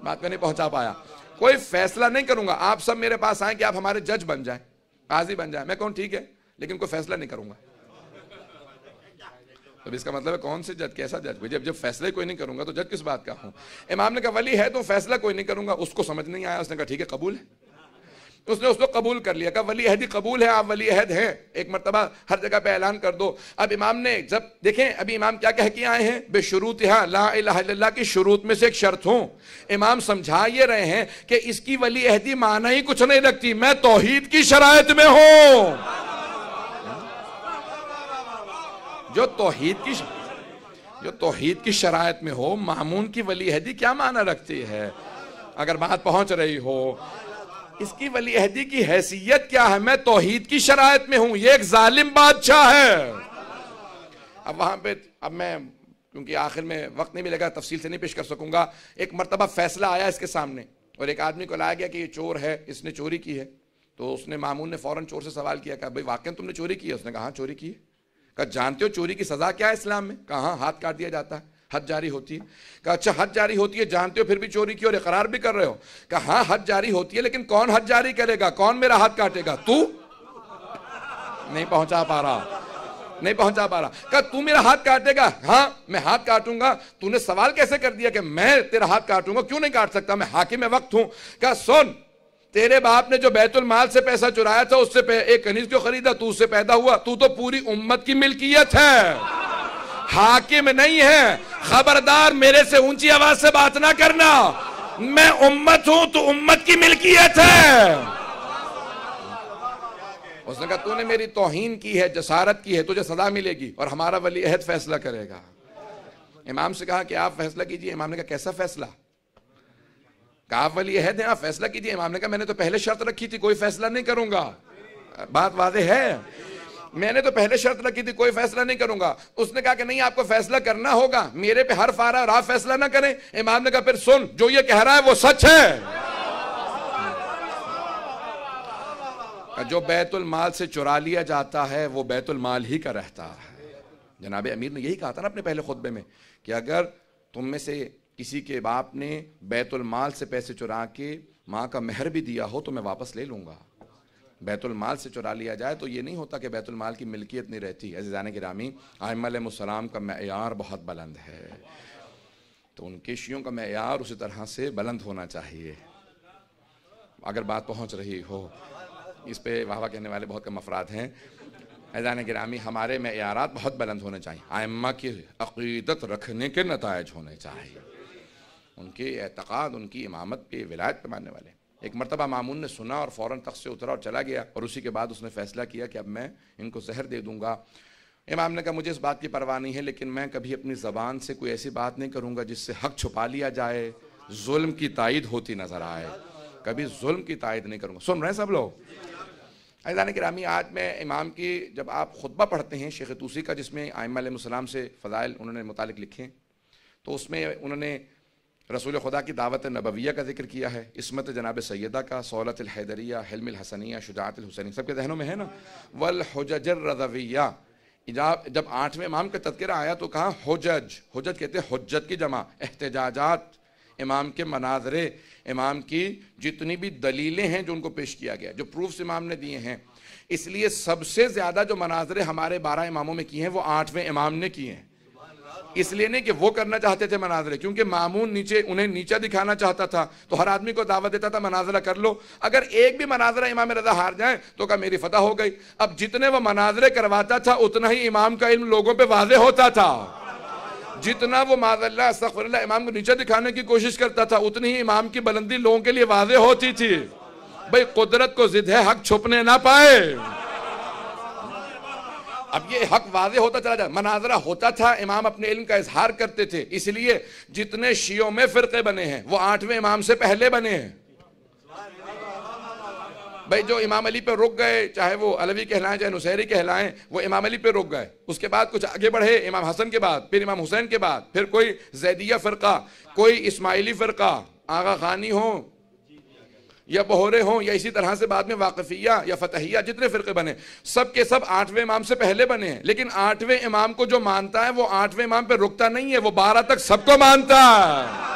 بات میں نہیں پہنچا پایا. کوئی فیصلہ نہیں کروں گا, آپ سب میرے پاس آئیں کہ آپ ہمارے جج بن جائیں, قاضی بن جائیں. میں کہوں ٹھیک ہے, لیکن کوئی فیصلہ نہیں کروں گا. تو اس کا مطلب ہے کون سے جج, کیسا جج؟ جب فیصلے کوئی نہیں کروں گا تو جج کس بات کا ہوں. امام نے کہا ولی ہے تو فیصلہ کوئی نہیں کروں گا. اس کو سمجھ نہیں آیا, اس نے کہا ٹھیک ہے قبول ہے. اس نے اس کو قبول کر لیا، کہا ولی عہدی قبول ہے، آپ ولی عہد ہیں، ایک مرتبہ ہر جگہ پہ اعلان کر دو۔ اب امام نے جب دیکھیں ابھی امام کیا کہہ کے آئے ہیں، بشروطہا، لا الہ الا اللہ کی شروط میں سے ایک شرط ہوں، امام سمجھا یہ رہے ہیں کہ اس کی ولی عہدی معنی ہی کچھ نہیں رکھتی، میں توحید کی شرائط میں ہوں۔ جو توحید کی شرائط میں ہو، مامون کی ولی عہدی کیا معنی رکھتی ہے؟ اگر بات پہنچ رہی ہو، اس کی ولی عہدی کی حیثیت کیا ہے؟ میں توحید کی شرائط میں ہوں، یہ ایک ظالم بادشاہ ہے۔ اب وہاں پہ میں کیونکہ آخر میں وقت نہیں ملے گا، تفصیل سے نہیں پیش کر سکوں گا، ایک مرتبہ فیصلہ آیا اس کے سامنے اور ایک آدمی کو لایا گیا کہ یہ چور ہے، اس نے چوری کی ہے۔ تو اس نے مامون نے فوراً چور سے سوال کیا، کہا بھئی واقعاً تم نے چوری کی ہے؟ اس نے کہا ہاں چوری کی ہے۔ کہا جانتے ہو چوری کی سزا کیا ہے اسلام میں؟ کہا ہاں ہاتھ کاٹ دیا جاتا ہے، حد جاری ہوتی ہے۔ کہا اچھا حد جاری ہوتی ہے، جانتے ہو پھر بھی چوری کی اور اقرار بھی کر رہے ہو؟ کہا ہاں حد جاری ہوتی ہے، لیکن کون حد جاری کرے گا؟ کون میرا ہاتھ کاٹے گا؟ تو نہیں پہنچا پا رہا۔ کہا تو میرا ہاتھ کاٹے گا؟ ہاں میں ہاتھ کاٹوں گا۔ تو نے سوال کیسے کر دیا کہ میں تیرا ہاتھ کاٹوں گا؟ کیوں نہیں کاٹ سکتا، میں حاکم وقت ہوں۔ کہا سن، تیرے باپ نے جو بیت المال سے پیسہ چرایا تھا اس سے ایک کنیز کو خریدا، تو اس سے پیدا ہوا، تو پوری امت کی ملکیت ہے، حاکم نہیں ہے۔ خبردار میرے سے اونچی آواز سے بات نہ کرنا، میں امت ہوں، تو امت کی ملکیت ہے۔ اس نے کہا تو نے میری توہین کی ہے، جسارت کی ہے، تجھے سزا ملے گی اور ہمارا ولی عہد فیصلہ کرے گا۔ امام سے کہا کہ آپ فیصلہ کیجئے۔ امام نے کہا کیسا فیصلہ؟ کہا آپ ولی عہد ہیں، آپ فیصلہ کیجئے۔ امام نے کہا میں نے تو پہلے شرط رکھی تھی کوئی فیصلہ نہیں کروں گا۔ بات واضح ہے، میں نے تو پہلے شرط رکھی تھی کوئی فیصلہ نہیں کروں گا۔ اس نے کہا کہ نہیں آپ کو فیصلہ کرنا ہوگا، میرے پہ حرف آ رہا ہے اور آپ فیصلہ نہ کریں۔ امام نے کہا پھر سن، جو یہ کہہ رہا ہے وہ سچ ہے۔ جو بیت المال سے چرا لیا جاتا ہے وہ بیت المال ہی کا رہتا ہے۔ جناب امیر نے یہی کہا تھا نا اپنے پہلے خطبے میں کہ اگر تم میں سے کسی کے باپ نے بیت المال سے پیسے چرا کے ماں کا مہر بھی دیا ہو تو میں واپس لے لوں گا۔ بیت المال سے چرا لیا جائے تو یہ نہیں ہوتا کہ بیت المال کی ملکیت نہیں رہتی۔ عزیزان گرامی، ائمہ علیہ السلام کا معیار بہت بلند ہے، تو ان کے شیعوں کا معیار اسی طرح سے بلند ہونا چاہیے۔ اگر بات پہنچ رہی ہو، اس پہ واہ واہ کہنے والے بہت کم افراد ہیں۔ عزیزان گرامی، ہمارے معیارات بہت بلند ہونے چاہیے، ائمہ کی عقیدت رکھنے کے نتائج ہونے چاہیے، ان کے اعتقاد، ان کی امامت پہ، ولایت پہ ماننے والے۔ ایک مرتبہ مامون نے سنا اور فوراً تخت سے اترا اور چلا گیا، اور اسی کے بعد اس نے فیصلہ کیا کہ اب میں ان کو زہر دے دوں گا۔ امام نے کہا مجھے اس بات کی پرواہ نہیں ہے، لیکن میں کبھی اپنی زبان سے کوئی ایسی بات نہیں کروں گا جس سے حق چھپا لیا جائے، ظلم کی تائید ہوتی نظر آئے، کبھی ظلم کی تائید نہیں کروں گا۔ سن رہے ہیں سب لوگ؟ عزیزان گرامی، آج میں امام کی جب آپ خطبہ پڑھتے ہیں شیخ طوسی کا، جس میں ائمہ علیہ السلام سے فضائل انہوں نے متعلق لکھے، تو اس میں انہوں نے رسول خدا کی دعوت نبویہ کا ذکر کیا ہے، عصمت جناب سیدہ کا، صولت الحیدریہ، حلم الحسنیہ، شجاعت الحسینیہ، سب کے ذہنوں میں ہے نا، والحجج الرضویہ۔ جب 8ویں امام کا تذکرہ آیا تو کہا حجج کہتے ہیں حجت کی جمع، احتجاجات، امام کے مناظرے، امام کی جتنی بھی دلیلیں ہیں جو ان کو پیش کیا گیا، جو پروفز امام نے دیے ہیں۔ اس لیے سب سے زیادہ جو مناظرے ہمارے 12 اماموں میں کیے ہیں وہ 8ویں امام نے کیے ہیں۔ اس لیے نہیں کہ وہ کرنا چاہتے تھے مناظرے، کیونکہ مامون انہیں نیچا دکھانا چاہتا تھا، تو ہر آدمی کو دعوت دیتا تھا مناظرہ کر لو، اگر ایک بھی مناظرہ امام رضا ہار جائیں تو کہا میری فتح ہو گئی۔ اب جتنے وہ مناظرے کرواتا تھا اتنا ہی امام کا علم لوگوں پہ واضح ہوتا تھا، جتنا وہ معاذ اللہ استغفر اللہ امام کو نیچا دکھانے کی کوشش کرتا تھا اتنی ہی امام کی بلندی لوگوں کے لیے واضح ہوتی تھی۔ بھئی قدرت کو ضد ہے، حق چھپنے نہ پائے۔ اب یہ حق واضح ہوتا چلا جائے، مناظرہ ہوتا تھا، امام اپنے علم کا اظہار کرتے تھے، اس لیے جتنے شیعوں میں فرقے بنے ہیں وہ 8ویں امام سے پہلے بنے ہیں۔ بھئی جو امام علی پہ رک گئے، چاہے وہ علوی کہلائیں چاہے نصیری کہلائیں، وہ امام علی پہ رک گئے، اس کے بعد کچھ آگے بڑھے، امام حسن کے بعد، پھر امام حسین کے بعد، پھر کوئی زیدیہ فرقہ، کوئی اسماعیلی فرقہ، آغا خانی ہوں یا بہورے ہوں، یا اسی طرح سے بعد میں واقفیہ یا فتحیہ، جتنے فرقے بنے سب کے سب 8ویں امام سے پہلے بنے ہیں۔ لیکن 8ویں امام کو جو مانتا ہے وہ 8ویں امام پہ رکتا نہیں ہے، وہ 12 تک سب کو مانتا ہے،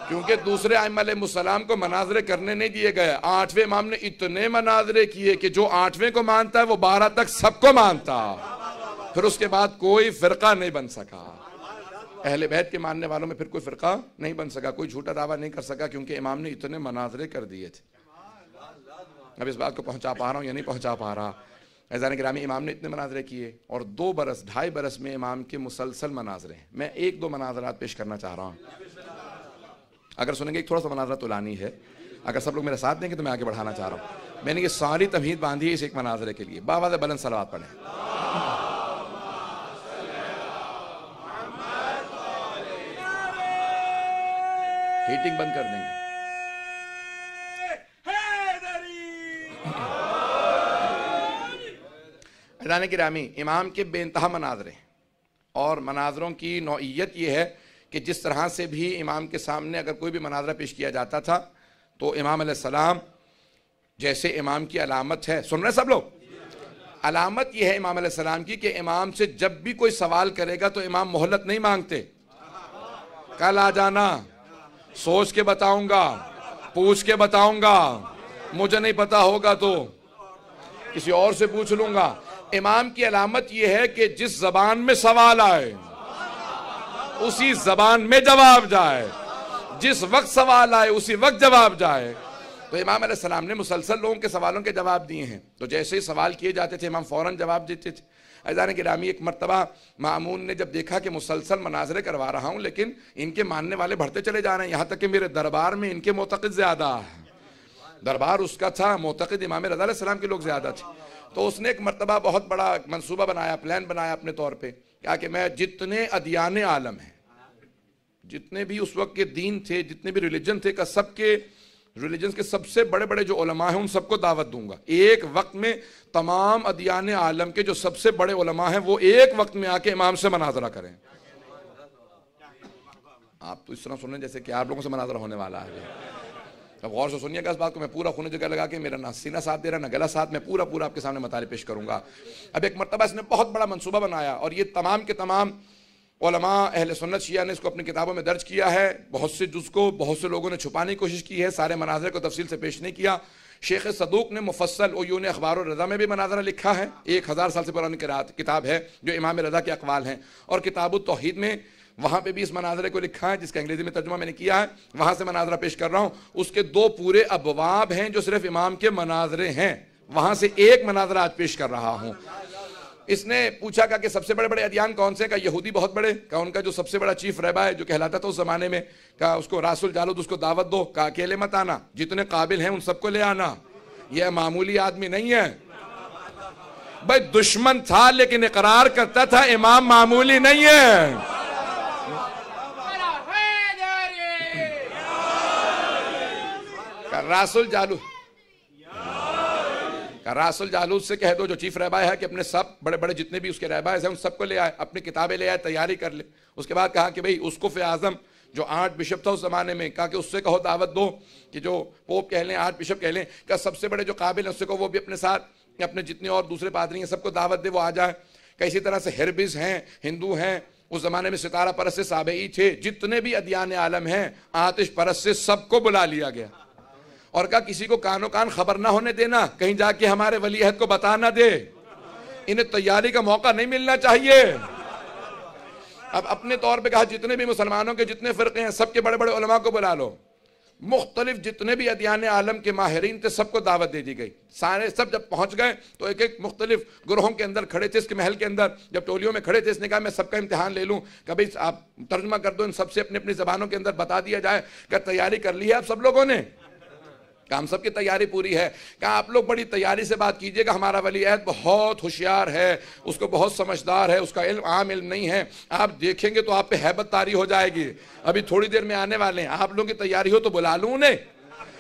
کیونکہ دوسرے ائمہ علیہ السلام کو مناظرے کرنے نہیں دیے گئے۔ 8ویں امام نے اتنے مناظرے کیے کہ جو 8ویں کو مانتا ہے وہ 12 تک سب کو مانتا، پھر اس کے بعد کوئی فرقہ نہیں بن سکا۔ اہل بیت کے ماننے والوں میں پھر کوئی فرقہ نہیں بن سکا، کوئی جھوٹا دعویٰ نہیں کر سکا، کیونکہ امام نے اتنے مناظرے کر دیے تھے۔ اب اس بات کو پہنچا پا رہا ہوں یا نہیں پہنچا پا رہا؟ عزیزان گرامی، امام نے اتنے مناظرے کیے، اور 2 برس 2.5 برس میں امام کے مسلسل مناظرے ہیں۔ میں 1-2 مناظرات پیش کرنا چاہ رہا ہوں، اگر سنیں گے ایک تھوڑا سا مناظرہ طولانی ہے، اگر سب لوگ میرے ساتھ دیں گے تو میں آگے بڑھانا چاہ رہا ہوں۔ میں نے یہ ساری تمہید باندھی ہے اس ایک مناظرے کے لیے۔ باواز بلند صلوات پڑھیں۔ ہیٹنگ بند کر دیں گے۔ عزیزان گرامی، امام کے بے انتہا مناظرے، اور مناظروں کی نوعیت یہ ہے کہ جس طرح سے بھی امام کے سامنے اگر کوئی بھی مناظرہ پیش کیا جاتا تھا تو امام علیہ السلام، جیسے امام کی علامت ہے، سن رہے سب لوگ؟ علامت یہ ہے امام علیہ السلام کی کہ امام سے جب بھی کوئی سوال کرے گا تو امام مہلت نہیں مانگتے، کل آ جانا، سوچ کے بتاؤں گا، پوچھ کے بتاؤں گا، مجھے نہیں پتا ہوگا تو کسی اور سے پوچھ لوں گا۔ امام کی علامت یہ ہے کہ جس زبان میں سوال آئے اسی زبان میں جواب جائے، جس وقت سوال آئے اسی وقت جواب جائے۔ تو امام علیہ السلام نے مسلسل لوگوں کے سوالوں کے جواب دیے ہیں، تو جیسے ہی سوال کیے جاتے تھے امام فوراً جواب دیتے تھے۔ عزیزان گرامی، ایک مرتبہ مامون نے جب دیکھا کہ مسلسل مناظرے کروا رہا ہوں لیکن ان کے ماننے والے بڑھتے چلے جا رہے ہیں، یہاں تک کہ میرے دربار میں ان کے معتقد زیادہ ہیں، دربار اس کا تھا، معتقد امام رضا علیہ السلام کے لوگ زیادہ تھے، تو اس نے ایک مرتبہ بہت بڑا منصوبہ بنایا، پلان بنایا اپنے طور پہ، کہا کہ میں جتنے ادیان عالم ہیں، جتنے بھی اس وقت کے دین تھے، جتنے بھی ریلیجن تھے، کہ سب کے ریلیجنز کے سب سے بڑے بڑے جو علماء ہیں ان سب کو دعوت دوں گا۔ ایک وقت میں تمام ادیان عالم کے جو سب سے بڑے علماء ہیں وہ ایک وقت میں آ کے امام سے مناظرہ کریں۔ آپ تو اس طرح سن رہے ہیں جیسے کہ آپ لوگوں سے مناظرہ ہونے والا ہے۔ اب غور سے سنیے گا اس بات کو، میں پورا خون جگہ لگا کے، میرا نہ سینہ ساتھ دے رہا نہ گلا ساتھ، میں پورا آپ کے سامنے مطالب پیش کروں گا۔ اب ایک مرتبہ اس نے بہت بڑا منصوبہ بنایا، اور یہ تمام کے تمام علماء اہل سنت شیعہ نے اس کو اپنی کتابوں میں درج کیا ہے، بہت سے جز کو بہت سے لوگوں نے چھپانے کی کوشش کی ہے، سارے مناظرے کو تفصیل سے پیش نہیں کیا۔ شیخ صدوق نے مفصل عیون اخبار الرضا میں بھی مناظرہ لکھا ہے، 1000 سال سے پرانی کتاب ہے جو امام رضا کے اقوال ہیں، اور کتاب التوحید میں وہاں پہ بھی اس مناظرے کو لکھا ہے جس کا انگریزی میں ترجمہ میں نے کیا ہے، وہاں سے مناظرہ پیش کر رہا ہوں۔ اس کے 2 پورے ابواب ہیں جو صرف امام کے مناظرے ہیں، وہاں سے ایک مناظرہ آج پیش کر رہا ہوں۔ اس نے پوچھا کہ سب سے بڑے بڑے ادیان کون سے؟ کہا یہودی بہت بڑے، کہا ان کا جو سب سے بڑا چیف رہبا ہے جو کہلاتا تھا اس زمانے میں، کہا اس کو راس الجالود، اس کو دعوت دو، کہا اکیلے مت آنا، جتنے قابل ہیں ان سب کو لے آنا، یہ معمولی آدمی نہیں ہے۔ بھائی دشمن تھا لیکن اقرار کرتا تھا امام معمولی نہیں ہے۔ راس الجالود سے کہہ دو جو چیف رہبا ہے کہ اپنے سب بڑے بڑے جتنے بھی اس کے رہبائے ہیں ان سب کو لے آئے، اپنی کتابیں لے آئے، تیاری کر لے۔ اس کے بعد کہا کہ بھئی اسقف اعظم جو 8 بشپ تھا اس زمانے میں، کہا کہ اس سے کہو دعوت دو کہ جو پوپ کہہ لیں، 8 بشپ کہہ لیں، کہ سب سے بڑے جو قابل ہیں اس سے کہو وہ بھی اپنے ساتھ، اپنے جتنے اور دوسرے پادری ہیں سب کو دعوت دے، وہ آ جائے۔ کہ اسی طرح سے ہربز ہیں، ہندو ہیں، اس زمانے میں ستارہ پرست سے سابعی تھے، جتنے بھی ادیان عالم ہیں، آتش پرست سے سب کو بلا لیا گیا، اور کہا کسی کو کانوں کان خبر نہ ہونے دینا، کہیں جا کے ہمارے ولی عہد کو بتا نہ دے، انہیں تیاری کا موقع نہیں ملنا چاہیے۔ اب اپنے طور پہ کہا جتنے بھی مسلمانوں کے جتنے فرقے ہیں سب کے بڑے بڑے علماء کو بلا لو، مختلف جتنے بھی ادیان عالم کے ماہرین تھے سب کو دعوت دے دی گئی۔ سارے سب جب پہنچ گئے تو ایک ایک مختلف گروہوں کے اندر کھڑے تھے، اس کے محل کے اندر جب ٹولیوں میں کھڑے تھے، اس نے کہا میں سب کا امتحان لے لوں، کبھی آپ ترجمہ کر دو، ان سب سے اپنی اپنی زبانوں کے اندر بتا دیا جائے کہ تیاری کر لی ہے آپ سب لوگوں نے؟ کہ ہم سب کی تیاری پوری ہے۔ کہ آپ لوگ بڑی تیاری سے بات کیجئے گا، ہمارا ولی عہد بہت ہوشیار ہے، اس کو بہت سمجھدار ہے، اس کا علم عام علم نہیں ہے، آپ دیکھیں گے تو آپ پہ ہیبت طاری ہو جائے گی، ابھی تھوڑی دیر میں آنے والے ہیں، آپ لوگوں کی تیاری ہو تو بلا لوں انہیں۔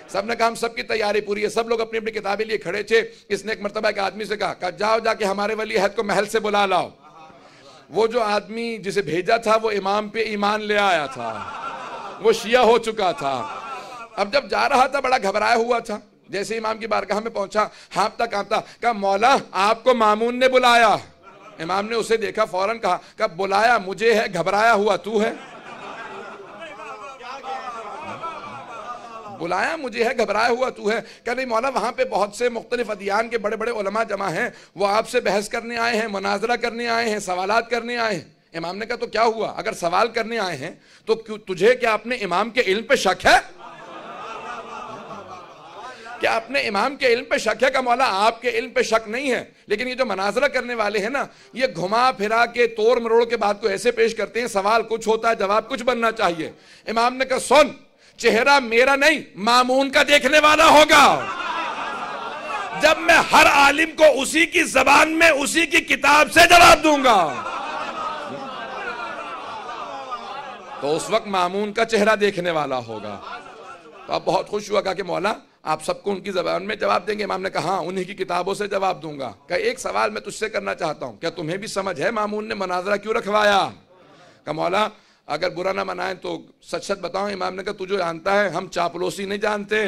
سب نے کہا ہم سب کی تیاری پوری ہے، سب لوگ اپنی اپنی کتابیں لیے کھڑے تھے۔ اس نے ایک مرتبہ ایک آدمی سے کہا جاؤ جا کے ہمارے ولی عہد کو محل سے بلا لاؤ۔ وہ جو آدمی جسے بھیجا تھا وہ امام پہ ایمان لے آیا تھا، وہ شیعہ ہو چکا تھا۔ اب جب جا رہا تھا بڑا گھبرایا ہوا تھا، جیسے امام کی بارگاہ میں پہنچا ہانپتا کانپتا، کہا مولا آپ کو مامون نے بلایا۔ امام نے اسے دیکھا، فوراً کہا بلایا مجھے ہے، گھبرایا ہوا تو ہے؟ بلایا مجھے ہے، گھبرایا ہوا تو ہے؟ کہ نہیں مولا وہاں پہ بہت سے مختلف ادیان کے بڑے بڑے علماء جمع ہیں، وہ آپ سے بحث کرنے آئے ہیں، مناظرہ کرنے آئے ہیں، سوالات کرنے آئے ہیں۔ امام نے کہا تو کیا ہوا؟ اگر سوال کرنے آئے ہیں تو تجھے کیا اپنے امام کے علم پہ شک ہے؟ کیا اپنے امام کے علم پہ شک ہے؟ کہ مولا آپ کے علم پہ شک نہیں ہے، لیکن یہ جو مناظرہ کرنے والے ہیں نا، یہ گھما پھرا کے توڑ مروڑ کے بات کو ایسے پیش کرتے ہیں، سوال کچھ ہوتا ہے جواب کچھ بننا چاہیے۔ امام نے کہا سن، چہرہ میرا نہیں مامون کا دیکھنے والا ہوگا۔ جب میں ہر عالم کو اسی کی زبان میں اسی کی کتاب سے جواب دوں گا تو اس وقت مامون کا چہرہ دیکھنے والا ہوگا۔ تو اب بہت خوش ہوا، کہا کہ مولا آپ سب کو ان کی زبان میں جواب دیں گے؟ امام نے کہا ہاں، انہی کی کتابوں سے جواب دوں گا۔ کہ ایک سوال میں تجھ سے کرنا چاہتا ہوں، کیا تمہیں بھی سمجھ ہے مامون نے مناظرہ کیوں رکھوایا؟ کہ مولا اگر برا نہ منائیں تو سچ سچ بتاؤں۔ امام نے کہا تجھے جانتا ہے ہم چاپلوسی نہیں جانتے،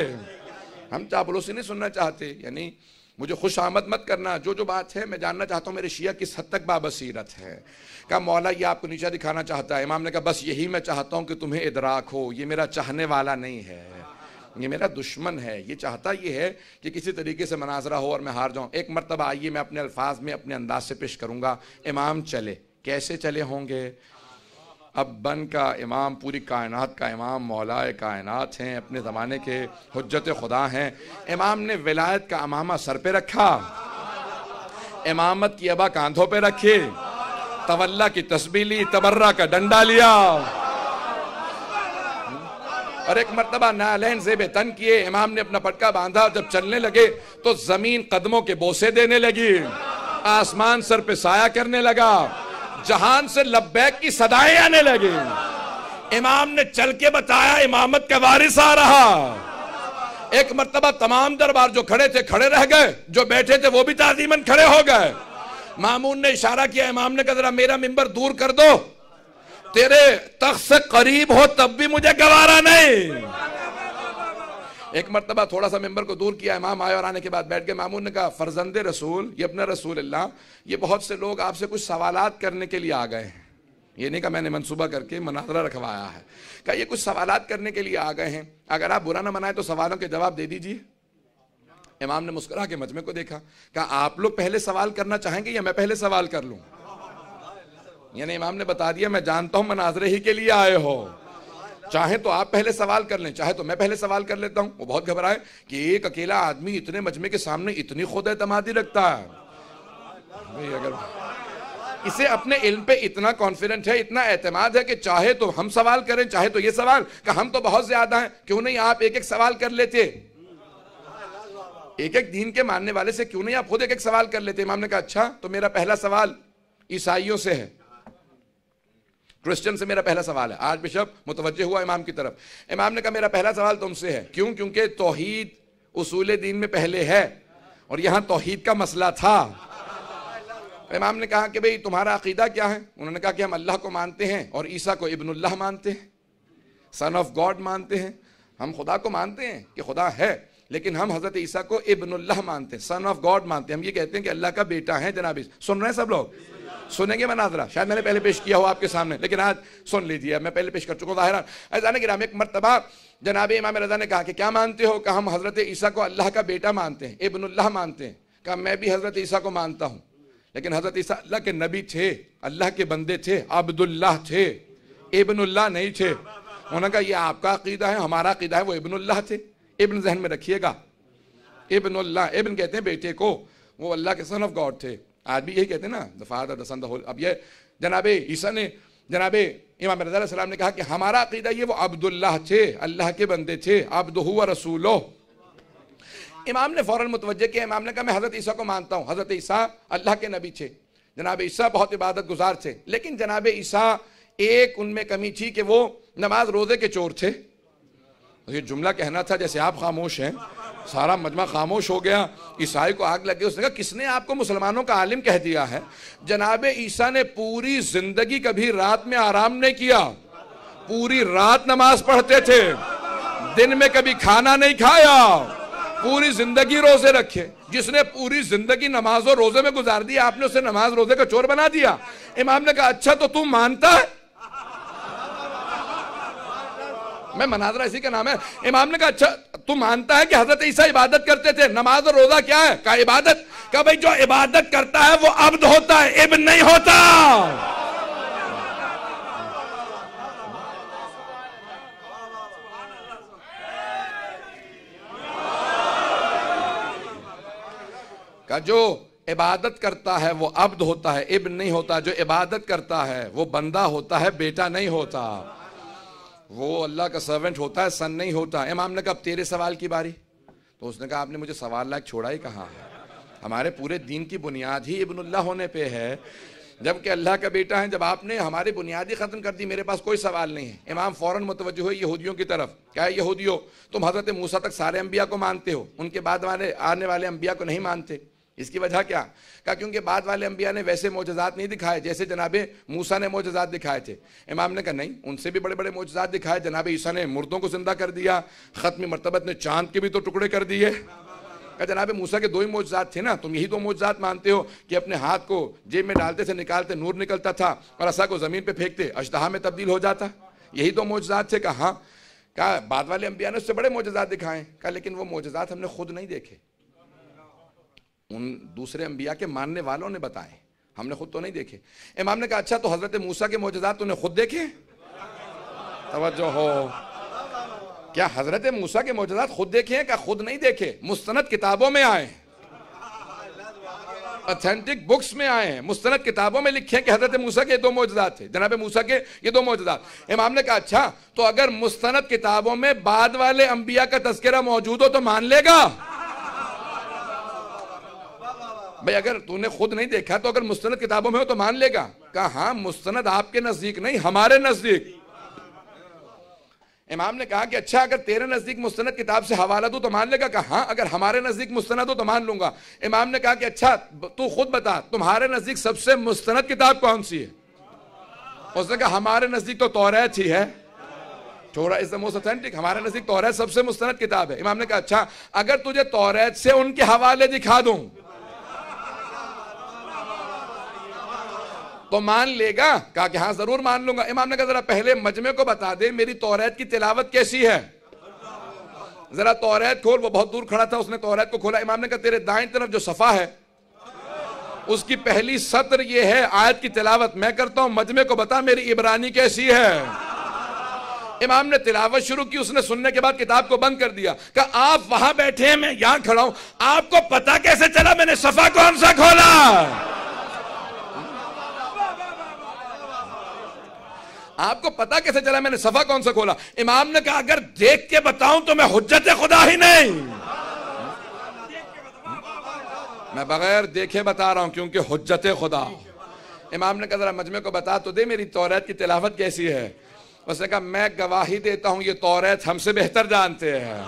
ہم چاپلوسی نہیں سننا چاہتے، یعنی مجھے خوش آمد مت کرنا، جو بات ہے میں جاننا چاہتا ہوں میرے شیعہ کس حد تک بابصیرت ہے۔ کہا مولا یہ آپ کو نیچا دکھانا چاہتا ہے۔ امام نے کہا بس یہی میں چاہتا ہوں کہ تمہیں ادراک ہو، یہ میرا چاہنے والا نہیں ہے، یہ میرا دشمن ہے، یہ چاہتا یہ ہے کہ کسی طریقے سے مناظرہ ہو اور میں ہار جاؤں۔ ایک مرتبہ آئیے میں اپنے الفاظ میں اپنے انداز سے پیش کروں گا۔ امام چلے، کیسے چلے ہوں گے؟ اب بن کا امام، پوری کائنات کا امام، مولا کائنات ہیں، اپنے زمانے کے حجت خدا ہیں۔ امام نے ولایت کا امامہ سر پہ رکھا، امامت کی ابا کاندھوں پہ رکھی، تولا کی تسبیح لی، تبرہ کا ڈنڈا لیا، اور ایک مرتبہ نعلین زیب تن کیے۔ امام نے اپنا پٹکا باندھا، جب چلنے لگے تو زمین قدموں کے بوسے دینے لگی، آسمان سر پہ سایہ کرنے لگا، جہان سے لبیک کی صدائیں آنے لگی۔ امام نے چل کے بتایا امامت کا وارث آ رہا۔ ایک مرتبہ تمام دربار جو کھڑے تھے کھڑے رہ گئے، جو بیٹھے تھے وہ بھی تعظیماً کھڑے ہو گئے۔ مامون نے اشارہ کیا، امام نے کہا ذرا میرا ممبر دور کر دو، تیرے تخت سے قریب ہو تب بھی مجھے گوارا نہیں۔ ایک مرتبہ تھوڑا سا ممبر کو دور کیا، امام آئے اور آنے کے بعد بیٹھ گئے۔ مامون نے کہا فرزند رسول، یہ اپنا رسول اللہ، یہ بہت سے لوگ آپ سے کچھ سوالات کرنے کے لیے آ گئے ہیں۔ یہ نہیں کہا میں نے منصوبہ کر کے مناظرہ رکھوایا ہے، کہا یہ کچھ سوالات کرنے کے لیے آ گئے ہیں، اگر آپ برا نہ منائیں تو سوالوں کے جواب دے دیجئے۔ امام نے مسکرا کے مجمع کو دیکھا، کہا آپ لوگ پہلے سوال کرنا چاہیں گے یا میں پہلے سوال کر لوں؟ یعنی امام نے بتا دیا میں جانتا ہوں مناظرے ہی کے لیے آئے ہو، چاہے تو آپ پہلے سوال کر لیں، چاہے تو میں پہلے سوال کر لیتا ہوں۔ وہ بہت گھبرائے کہ ایک اکیلا آدمی اتنے مجمع کے سامنے اتنی خود اعتمادی رکھتا ہے، اگر اسے اپنے علم پہ اتنا کانفیڈنٹ ہے، اتنا اعتماد ہے کہ چاہے تو ہم سوال کریں چاہے تو یہ سوال، کہ ہم تو بہت زیادہ ہیں، کیوں نہیں آپ ایک ایک سوال کر لیتے؟ ایک ایک دین کے ماننے والے سے کیوں نہیں آپ خود ایک ایک سوال کر لیتے؟ امام نے کہا اچھا تو میرا پہلا سوال عیسائیوں سے ہے، کرسچن سے میرا پہلا سوال ہے۔ آج بشپ متوجہ ہوا امام کی طرف۔ امام نے کہا میرا پہلا سوال تم سے ہے، کیوں؟ کیونکہ توحید اصول دین میں پہلے ہے اور یہاں توحید کا مسئلہ تھا۔ امام نے کہا کہ بھئی تمہارا عقیدہ کیا ہے؟ انہوں نے کہا کہ ہم اللہ کو مانتے ہیں اور عیسیٰ کو ابن اللہ مانتے ہیں، سن آف گاڈ مانتے ہیں۔ ہم خدا کو مانتے ہیں کہ خدا ہے، لیکن ہم حضرت عیسیٰ کو ابن اللہ مانتے ہیں، سن آف گاڈ مانتے ہیں۔ ہم یہ کہتے ہیں کہ اللہ کا بیٹا ہے جناب۔ سن رہے ہیں سب لوگ؟ سنیں گے مناظرہ؟ شاید میں نے پہلے پیش کیا ہو آپ کے سامنے، لیکن آج سن لیجیے، میں پہلے پیش کر چکا ہوں ظاہران۔ عزیزان کرام، ایک مرتبہ جناب امام رضا نے کہا کہ کیا مانتے ہو؟ کہ ہم حضرت عیسیٰ کو اللہ کا بیٹا مانتے ہیں، ابن اللہ مانتے ہیں۔ کہا میں بھی حضرت عیسیٰ کو مانتا ہوں، لیکن حضرت عیسیٰ اللہ کے نبی تھے، اللہ کے بندے تھے، عبداللہ تھے، ابن اللہ نہیں تھے۔ انہوں نے کہا یہ آپ کا عقیدہ ہے، ہمارا عقیدہ ہے وہ ابن اللہ تھے۔ ابن ذہن میں رکھیے گا، ابن اللہ، ابن کہتے ہیں بیٹے کو، وہ اللہ کے سن آف گاڈ تھے۔ آج بھی یہی کہتے ہیں نا، the father, the son, the whole۔ اب یہ جناب عیسیٰ نے، جناب امام رضا علیہ السلام نے کہا کہ ہمارا عقیدہ یہ وہ عبداللہ تھے، اللہ کے بندے تھے، عبدہ و رسولہ۔ امام نے فوراً متوجہ کیا، امام نے کہا میں حضرت عیسیٰ کو مانتا ہوں، حضرت عیسیٰ اللہ کے نبی تھے، جناب عیسیٰ بہت عبادت گزار تھے، لیکن جناب عیسیٰ ایک ان میں کمی تھی کہ وہ نماز روزے کے چور تھے۔ یہ جملہ کہنا تھا جیسے آپ خاموش ہیں، سارا مجمع خاموش ہو گیا، عیسائی کو آگ لگ گئی۔ اس نے کہا کس نے آپ کو مسلمانوں کا عالم کہہ دیا ہے؟ جناب عیسیٰ نے پوری زندگی کبھی رات میں آرام نہیں کیا، پوری رات نماز پڑھتے تھے، دن میں کبھی کھانا نہیں کھایا، پوری زندگی روزے رکھے۔ جس نے پوری زندگی نماز اور روزے میں گزار دی، آپ نے اسے نماز روزے کا چور بنا دیا۔ امام نے کہا اچھا تو تم مانتا ہے؟ میں مناظرہ اسی کا نام ہے۔ امام نے کہا اچھا تو مانتا ہے کہ حضرت عیسیٰ عبادت کرتے تھے؟ نماز اور روزہ کیا ہے؟ کہا عبادت۔ کہا بھئی جو عبادت کرتا ہے وہ عبد ہوتا ہے، ابن نہیں ہوتا۔ کہ جو عبادت کرتا ہے وہ عبد ہوتا ہے، ابن نہیں ہوتا. جو عبادت کرتا ہے وہ بندہ ہوتا ہے، بیٹا نہیں ہوتا. وہ اللہ کا سرونٹ ہوتا ہے، سن نہیں ہوتا. امام نے کہا اب تیرے سوال کی باری. تو اس نے کہا آپ نے مجھے سوال لائق چھوڑا ہی کہاں ہے؟ ہمارے پورے دین کی بنیاد ہی ابن اللہ ہونے پہ ہے، جبکہ اللہ کا بیٹا ہے. جب آپ نے ہماری بنیادی ختم کر دی، میرے پاس کوئی سوال نہیں ہے. امام فوراً متوجہ ہوئے یہودیوں کی طرف. کیا ہے یہودیوں، تم حضرت موسیٰ تک سارے انبیاء کو مانتے ہو، ان کے بعد آنے والے انبیاء کو نہیں مانتے. اس کی وجہ کیا؟ کہا کیونکہ بعد والے انبیاء نے ویسے معجزات نہیں دکھائے جیسے جناب موسیٰ نے معجزات دکھائے تھے. امام نے کہا نہیں، ان سے بھی بڑے بڑے معجزات دکھائے. جناب عیسیٰ نے مردوں کو زندہ کر دیا، ختم مرتبت نے چاند کے بھی تو ٹکڑے کر دیے. کہ جناب موسیٰ کے 2 ہی معجزات تھے نا، تم یہی 2 معجزات مانتے ہو کہ اپنے ہاتھ کو جیب میں ڈالتے سے نکالتے نور نکلتا تھا اور عصا کو زمین پہ پھینکتے اژدہا میں تبدیل ہو جاتا، یہی 2 معجزات تھے. کہا ہاں. کہا بعد والے انبیاء نے اس سے بڑے معجزات دکھائے. کہا لیکن وہ معجزات ہم نے خود نہیں دیکھے، ان دوسرے انبیاء کے ماننے والوں نے بتائے، ہم نے خود تو نہیں دیکھے. امام نے کہا اچھا تو حضرت موسیٰ کے معجزات تو نے خود دیکھے؟ توجہ ہو، کیا حضرت موسیٰ کے معجزات خود دیکھے ہیں؟ کہ خود نہیں دیکھے، مستند کتابوں میں آئے ہیں، اتھینٹک بکس میں آئے ہیں، مستند کتابوں میں لکھے ہیں کہ حضرت موسیٰ کے 2 معجزات تھے، جناب موسیٰ کے یہ 2 معجزات. امام نے کہا اچھا تو اگر مستند کتابوں میں بعد والے انبیاء کا تذکرہ موجود ہو تو مان لے گا؟ بھئی اگر تو نے خود نہیں دیکھا تو اگر مستند کتابوں میں ہو تو مان لے گا؟ کہا ہاں مستند آپ کے نزدیک نہیں، ہمارے نزدیک. امام نے کہا کہ اچھا اگر تیرے نزدیک مستند کتاب سے حوالہ دوں تو مان لے گا؟ کہا ہاں اگر ہمارے نزدیک مستند ہو تو مان لوں گا. امام نے کہا کہ اچھا تو خود بتا تمہارے نزدیک سب سے مستند کتاب کون سی ہے؟ اس نے کہا ہمارے نزدیک تو توریت ہی ہے، تھوڑا از دا موسٹ اتھینٹک، ہمارے نزدیک توریت سب سے مستند کتاب ہے. امام نے کہا اچھا اگر تجھے توریت سے ان کے حوالے دکھا دوں تو مان لے گا؟ کہا کہ ہاں ضرور مان لوں گا. امام نے کہا ذرا پہلے مجمع کو بتا دے میری توریت کی تلاوت کیسی ہے. ذرا توریت کھول. وہ بہت دور کھڑا تھا، اس نے توریت کو کھولا. امام نے کہا تیرے دائیں طرف جو صفحہ ہے اس کی پہلی سطر یہ ہے آیت کی تلاوت میں کرتا ہوں، مجمع کو بتا میری عبرانی کیسی ہے. امام نے تلاوت شروع کی، اس نے سننے کے بعد کتاب کو بند کر دیا. کہا آپ وہاں بیٹھے ہیں، میں یہاں کھڑا ہوں، آپ کو پتا کیسے چلا میں نے صفحہ کون سا کھولا؟ آپ کو پتا کیسے چلا میں نے صفحہ کون سا کھولا؟ امام نے کہا اگر دیکھ کے بتاؤں تو میں حجت خدا ہی نہیں، میں بغیر دیکھے بتا رہا ہوں کیونکہ حجت خدا. امام نے کہا ذرا مجمع کو بتا تو دے میری توریت کی تلاوت کیسی ہے. اس نے کہا میں گواہی دیتا ہوں یہ توریت ہم سے بہتر جانتے ہیں،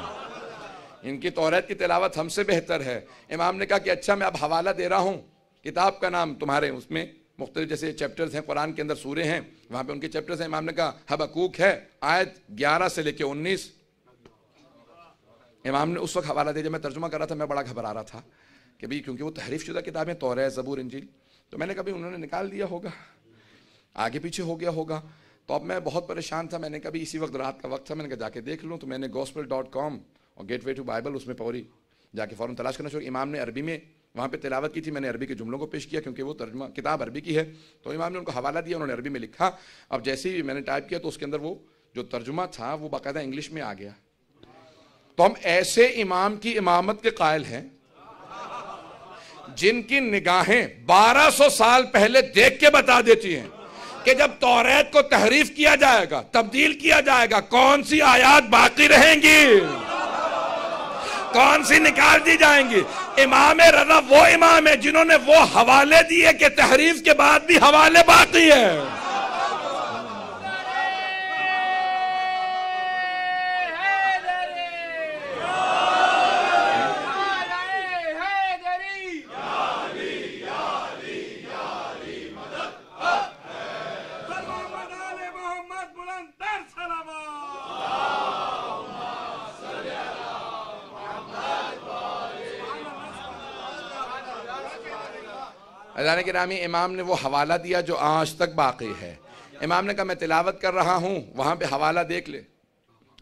ان کی توریت کی تلاوت ہم سے بہتر ہے. امام نے کہا کہ اچھا میں اب حوالہ دے رہا ہوں، کتاب کا نام تمہارے اس میں مختلف جیسے چیپٹرز ہیں، قرآن کے اندر سورے ہیں، وہاں پہ ان کے چیپٹرز ہیں. امام نے کہا حبقوق ہے، آیت 11 سے لے کے 19. امام نے اس وقت حوالہ دیا جب میں ترجمہ کر رہا تھا، میں بڑا گھبرا رہا تھا کہ بھی کیونکہ وہ تحریف شدہ کتابیں توریت، زبور، انجیل، تو میں نے کہا انہوں نے نکال دیا ہوگا، آگے پیچھے ہو گیا ہوگا. تو اب میں بہت پریشان تھا. میں نے کہا اسی وقت رات کا وقت تھا، میں نے کہا جا کے دیکھ لوں. تو میں نے gospel.com اور گیٹ وے ٹو بائبل اس میں پوری جا کے فوراً تلاش کرنا شروع. امام نے عربی میں وہاں پہ تلاوت کی تھی، میں نے عربی کے جملوں کو پیش کیا کیونکہ وہ ترجمہ کتاب عربی کی ہے. تو امام نے ان کو حوالہ دیا، انہوں نے عربی میں لکھا. اب جیسے ہی میں نے ٹائپ کیا تو اس کے اندر وہ جو ترجمہ تھا وہ باقاعدہ انگلش میں آ گیا. تو ہم ایسے امام کی امامت کے قائل ہیں جن کی نگاہیں 1200 سال پہلے دیکھ کے بتا دیتی ہیں کہ جب توریت کو تحریف کیا جائے گا، تبدیل کیا جائے گا، کون سی آیات باقی رہیں گی، کون سی نکال دی جائیں گی. امام رضا وہ امام ہے جنہوں نے وہ حوالے دیے کہ تحریف کے بعد بھی حوالے باقی ہیں. اللہ گرامی امام نے وہ حوالہ دیا جو آج تک باقی ہے. امام نے کہا میں تلاوت کر رہا ہوں، وہاں پہ حوالہ دیکھ لے،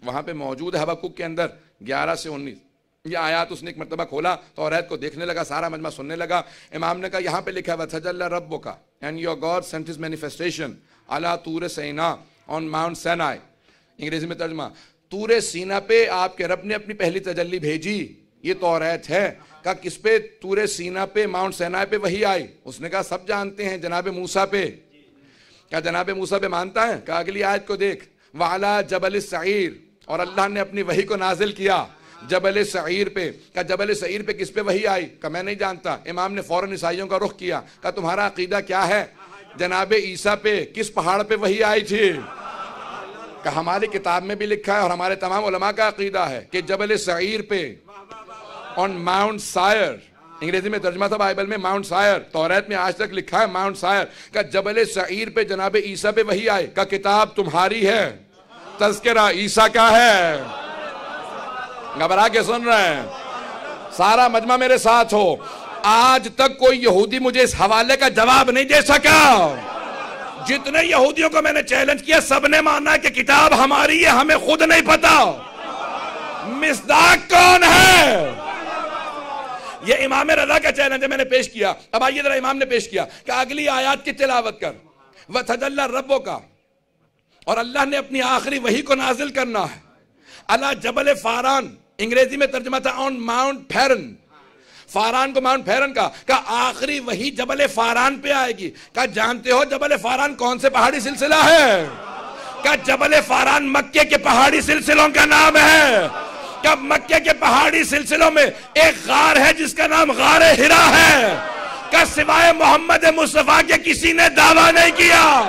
وہاں پہ موجود ہے حبقوق کے اندر 11 سے 19 یہ آیات. اس نے ایک مرتبہ کھولا توریت کو دیکھنے لگا، سارا مجمع سننے لگا. امام نے کہا یہاں پہ لکھا وَتَجَلَّ رَبُّكَ and your God sent his manifestation عَلَى طُورِ سینا on Mount Sinai. انگریزی میں ترجمہ، طور سینا پہ آپ کے رب نے اپنی پہلی تجلی بھیجی. یہ توریت ہے۔ کہا کس پہ؟ طور سینا پہ، ماؤنٹ سینائی پہ وحی آئی؟ اس نے کہا سب جانتے ہیں، جناب موسیٰ پہ۔ کہا جناب موسیٰ پہ مانتا ہے؟ کہا اگلی آیت کو دیکھ، وَعَلَى جَبَلِ السَّعِيرِ، اور اللہ نے اپنی وحی کو نازل کیا جبل سعیر پہ۔ کہا جبل سعیر پہ کس پہ وحی آئی؟ کہا میں نہیں جانتا۔ امام نے فوراً عیسائیوں کا رخ کیا، کہا تمہارا عقیدہ کیا ہے؟ جناب عیسیٰ پہ کس پہاڑ پہ وحی آئی تھی؟ کہ ہماری کتاب میں بھی لکھا ہے اور ہمارے تمام علماء کا عقیدہ ہے کہ جبل سعیر پہ، آن ماؤنٹ سائر، انگریزی میں ترجمہ تھا بائبل میں ماؤنٹ سائر، توریت میں آج تک لکھا ہے ماؤنٹ سائر۔ کہ جبل سعیر پہ جناب عیسیٰ پہ وحی آئے۔ کہ کتاب تمہاری ہے، تذکرہ عیسیٰ کا ہے۔ گھبرا کے سن رہے ہیں؟ سارا مجمع میرے ساتھ ہو۔ آج تک کوئی یہودی مجھے اس حوالے کا جواب نہیں دے سکا۔ جتنے یہودیوں کو میں نے چیلنج کیا سب نے مانا کہ کتاب ہماری ہے، ہمیں خود نہیں پتا مصداق کون ہے۔ یہ امام رضا کا چیلنج ہے، میں نے پیش کیا۔ اب آئیے ذرا امام نے پیش کیا کہ اگلی آیات کی تلاوت کر، وَتَجَلَّى رَبُّكَ، اور اللہ نے اپنی آخری وحی کو نازل کرنا ہے علی جبل فاران، انگریزی میں ترجمہ تھا آن ماؤنٹ پھیرن، فاران کو ماؤنٹ پھیرن کا۔ کہا آخری وحی جبل فاران پہ آئے گی۔ کہا جانتے ہو جبل فاران کون سے پہاڑی سلسلہ ہے؟ کہا جبل فاران مکے کے پہاڑی سلسلوں کا نام ہے۔ کہ مکے کے پہاڑی سلسلوں میں ایک غار ہے جس کا نام غار ہرا ہے۔ کہ سوائے محمد مصطفیٰ کے کسی نے دعویٰ نہیں کیا۔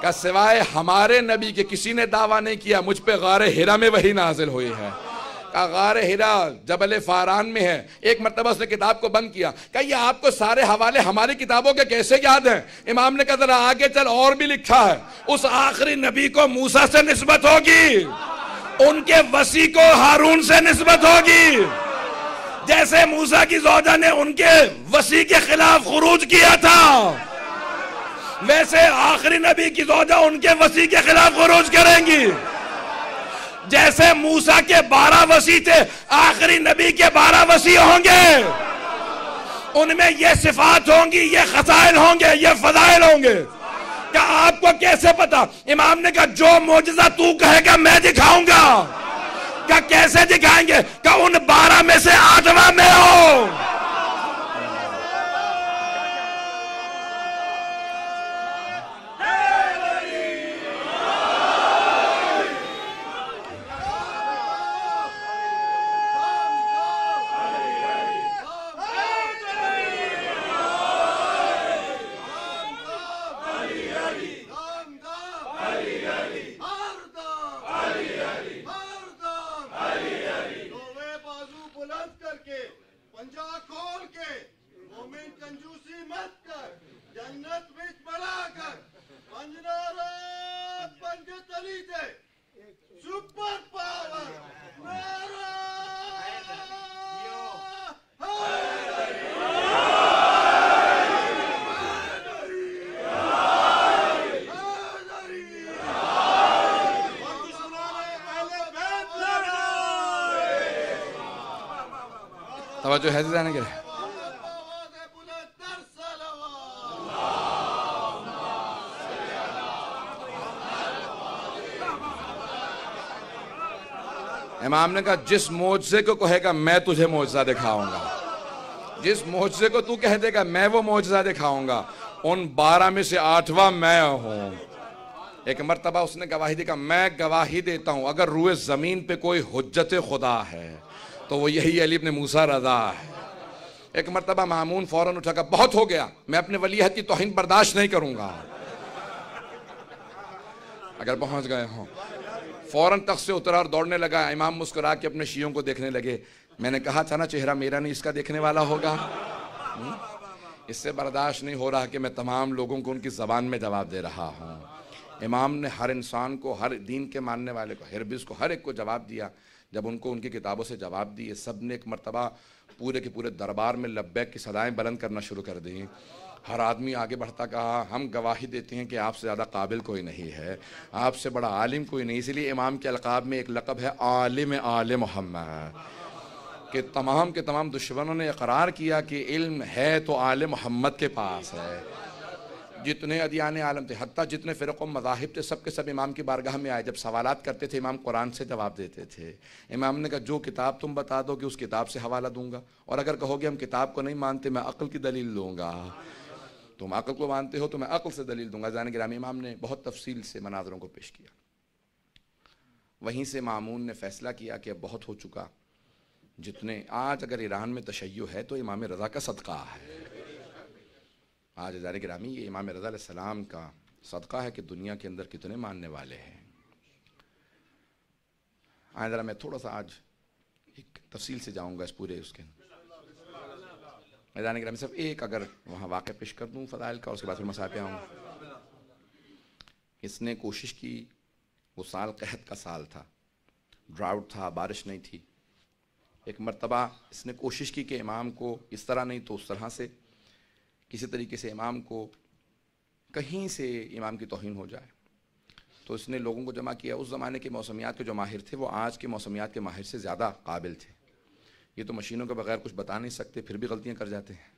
کہ سوائے ہمارے نبی کے کسی نے دعویٰ نہیں کیا مجھ پہ غار ہرا میں وحی نازل ہوئی ہے۔ کہ غار ہرا جبل فاران میں ہے۔ ایک مرتبہ اس نے کتاب کو بند کیا، کہ یہ آپ کو سارے حوالے ہماری کتابوں کے کیسے یاد ہیں؟ امام نے کہا ذرا آگے چل، اور بھی لکھا ہے اس آخری نبی کو موسیٰ سے نسبت ہوگی، ان کے وصی کو ہارون سے نسبت ہوگی۔ جیسے موسیٰ کی زوجہ نے ان کے وصی کے خلاف خروج کیا تھا، ویسے آخری نبی کی زوجہ ان کے وصی کے خلاف خروج کریں گی۔ جیسے موسیٰ کے 12 وصی تھے، آخری نبی کے 12 وصی ہوں گے، ان میں یہ صفات ہوں گی، یہ خصائل ہوں گے، یہ فضائل ہوں گے۔ کہ آپ کو کیسے پتا؟ امام نے کہا جو معجزہ تو کہے گا میں دکھاؤں گا۔ کہ کیسے دکھائیں گے؟ کہ ان 12 میں سے 8واں میں ہو۔ توجہ ہے زیادہ نہیں کرے۔ امام نے کہا جس معجزے کو کہے گا میں تجھے معجزہ دکھاؤں گا، جس معجزے کو تو کہہ دے گا میں وہ معجزہ دکھاؤں گا۔ ان 12 میں سے 8واں میں ہوں۔ ایک مرتبہ اس نے گواہی دی، کہا میں گواہی دیتا ہوں اگر روئے زمین پہ کوئی حجت خدا ہے تو وہ یہی علی ابن موسیٰ رضا ہے۔ ایک مرتبہ مامون فوراً اٹھا، کہا بہت ہو گیا، میں اپنے ولیعہد کی توہین برداشت نہیں کروں گا۔ اگر پہنچ گئے ہوں، فوراً تخت سے اترا اور دوڑنے لگا۔ امام مسکرا کے اپنے شیعوں کو دیکھنے لگے۔ میں نے کہا تھا نا چہرہ میرا نہیں اس کا دیکھنے والا ہوگا۔ اس سے برداشت نہیں ہو رہا کہ میں تمام لوگوں کو ان کی زبان میں جواب دے رہا ہوں۔ امام نے ہر انسان کو، ہر دین کے ماننے والے کو، ہربز کو، ہر ایک کو جواب دیا۔ جب ان کو ان کی کتابوں سے جواب دیے، سب نے ایک مرتبہ پورے کے پورے دربار میں لبیک کی صدائیں بلند کرنا شروع کر دیں۔ ہر آدمی آگے بڑھتا کہا ہم گواہی دیتے ہیں کہ آپ سے زیادہ قابل کوئی نہیں ہے، آپ سے بڑا عالم کوئی نہیں۔ اس لیے امام کے القاب میں ایک لقب ہے عالم آل محمد، کہ تمام کے تمام دشمنوں نے اقرار کیا کہ علم ہے تو آل محمد کے پاس ہے۔ جتنے ادیان عالم تھے، حتیٰ جتنے فرق و مذاہب تھے، سب کے سب امام کی بارگاہ میں آئے. جب سوالات کرتے تھے امام قرآن سے جواب دیتے تھے. امام نے کہا جو کتاب تم بتا دو گے اس کتاب سے حوالہ دوں گا، اور اگر کہو گے ہم کتاب کو نہیں مانتے میں عقل کی دلیل دوں گا. تم عقل کو مانتے ہو تو میں عقل سے دلیل دوں گا. عزیزان گرامی، امام نے بہت تفصیل سے مناظروں کو پیش کیا. وہیں سے مامون نے فیصلہ کیا کہ اب بہت ہو چکا. جتنے آج اگر ایران میں تشیع ہے تو امام رضا کا صدقہ ہے. آج عزیزان گرامی یہ امام رضا علیہ السلام کا صدقہ ہے کہ دنیا کے اندر کتنے ماننے والے ہیں. آج ذرا میں تھوڑا سا آج ایک تفصیل سے جاؤں گا اس پورے اس کے. عزیزان گرامی صرف ایک اگر وہاں واقعہ پیش کر دوں فضائل کا، اس کے بعد پھر مسائل پہ آؤں. اس نے کوشش کی، وہ سال قحط کا سال تھا، ڈراؤٹ تھا، بارش نہیں تھی. ایک مرتبہ اس نے کوشش کی کہ امام کو اس طرح نہیں تو اس طرح سے کسی طریقے سے امام کو کہیں سے امام کی توہین ہو جائے. تو اس نے لوگوں کو جمع کیا. اس زمانے کے موسمیات کے جو ماہر تھے وہ آج کے موسمیات کے ماہر سے زیادہ قابل تھے. یہ تو مشینوں کے بغیر کچھ بتا نہیں سکتے، پھر بھی غلطیاں کر جاتے ہیں.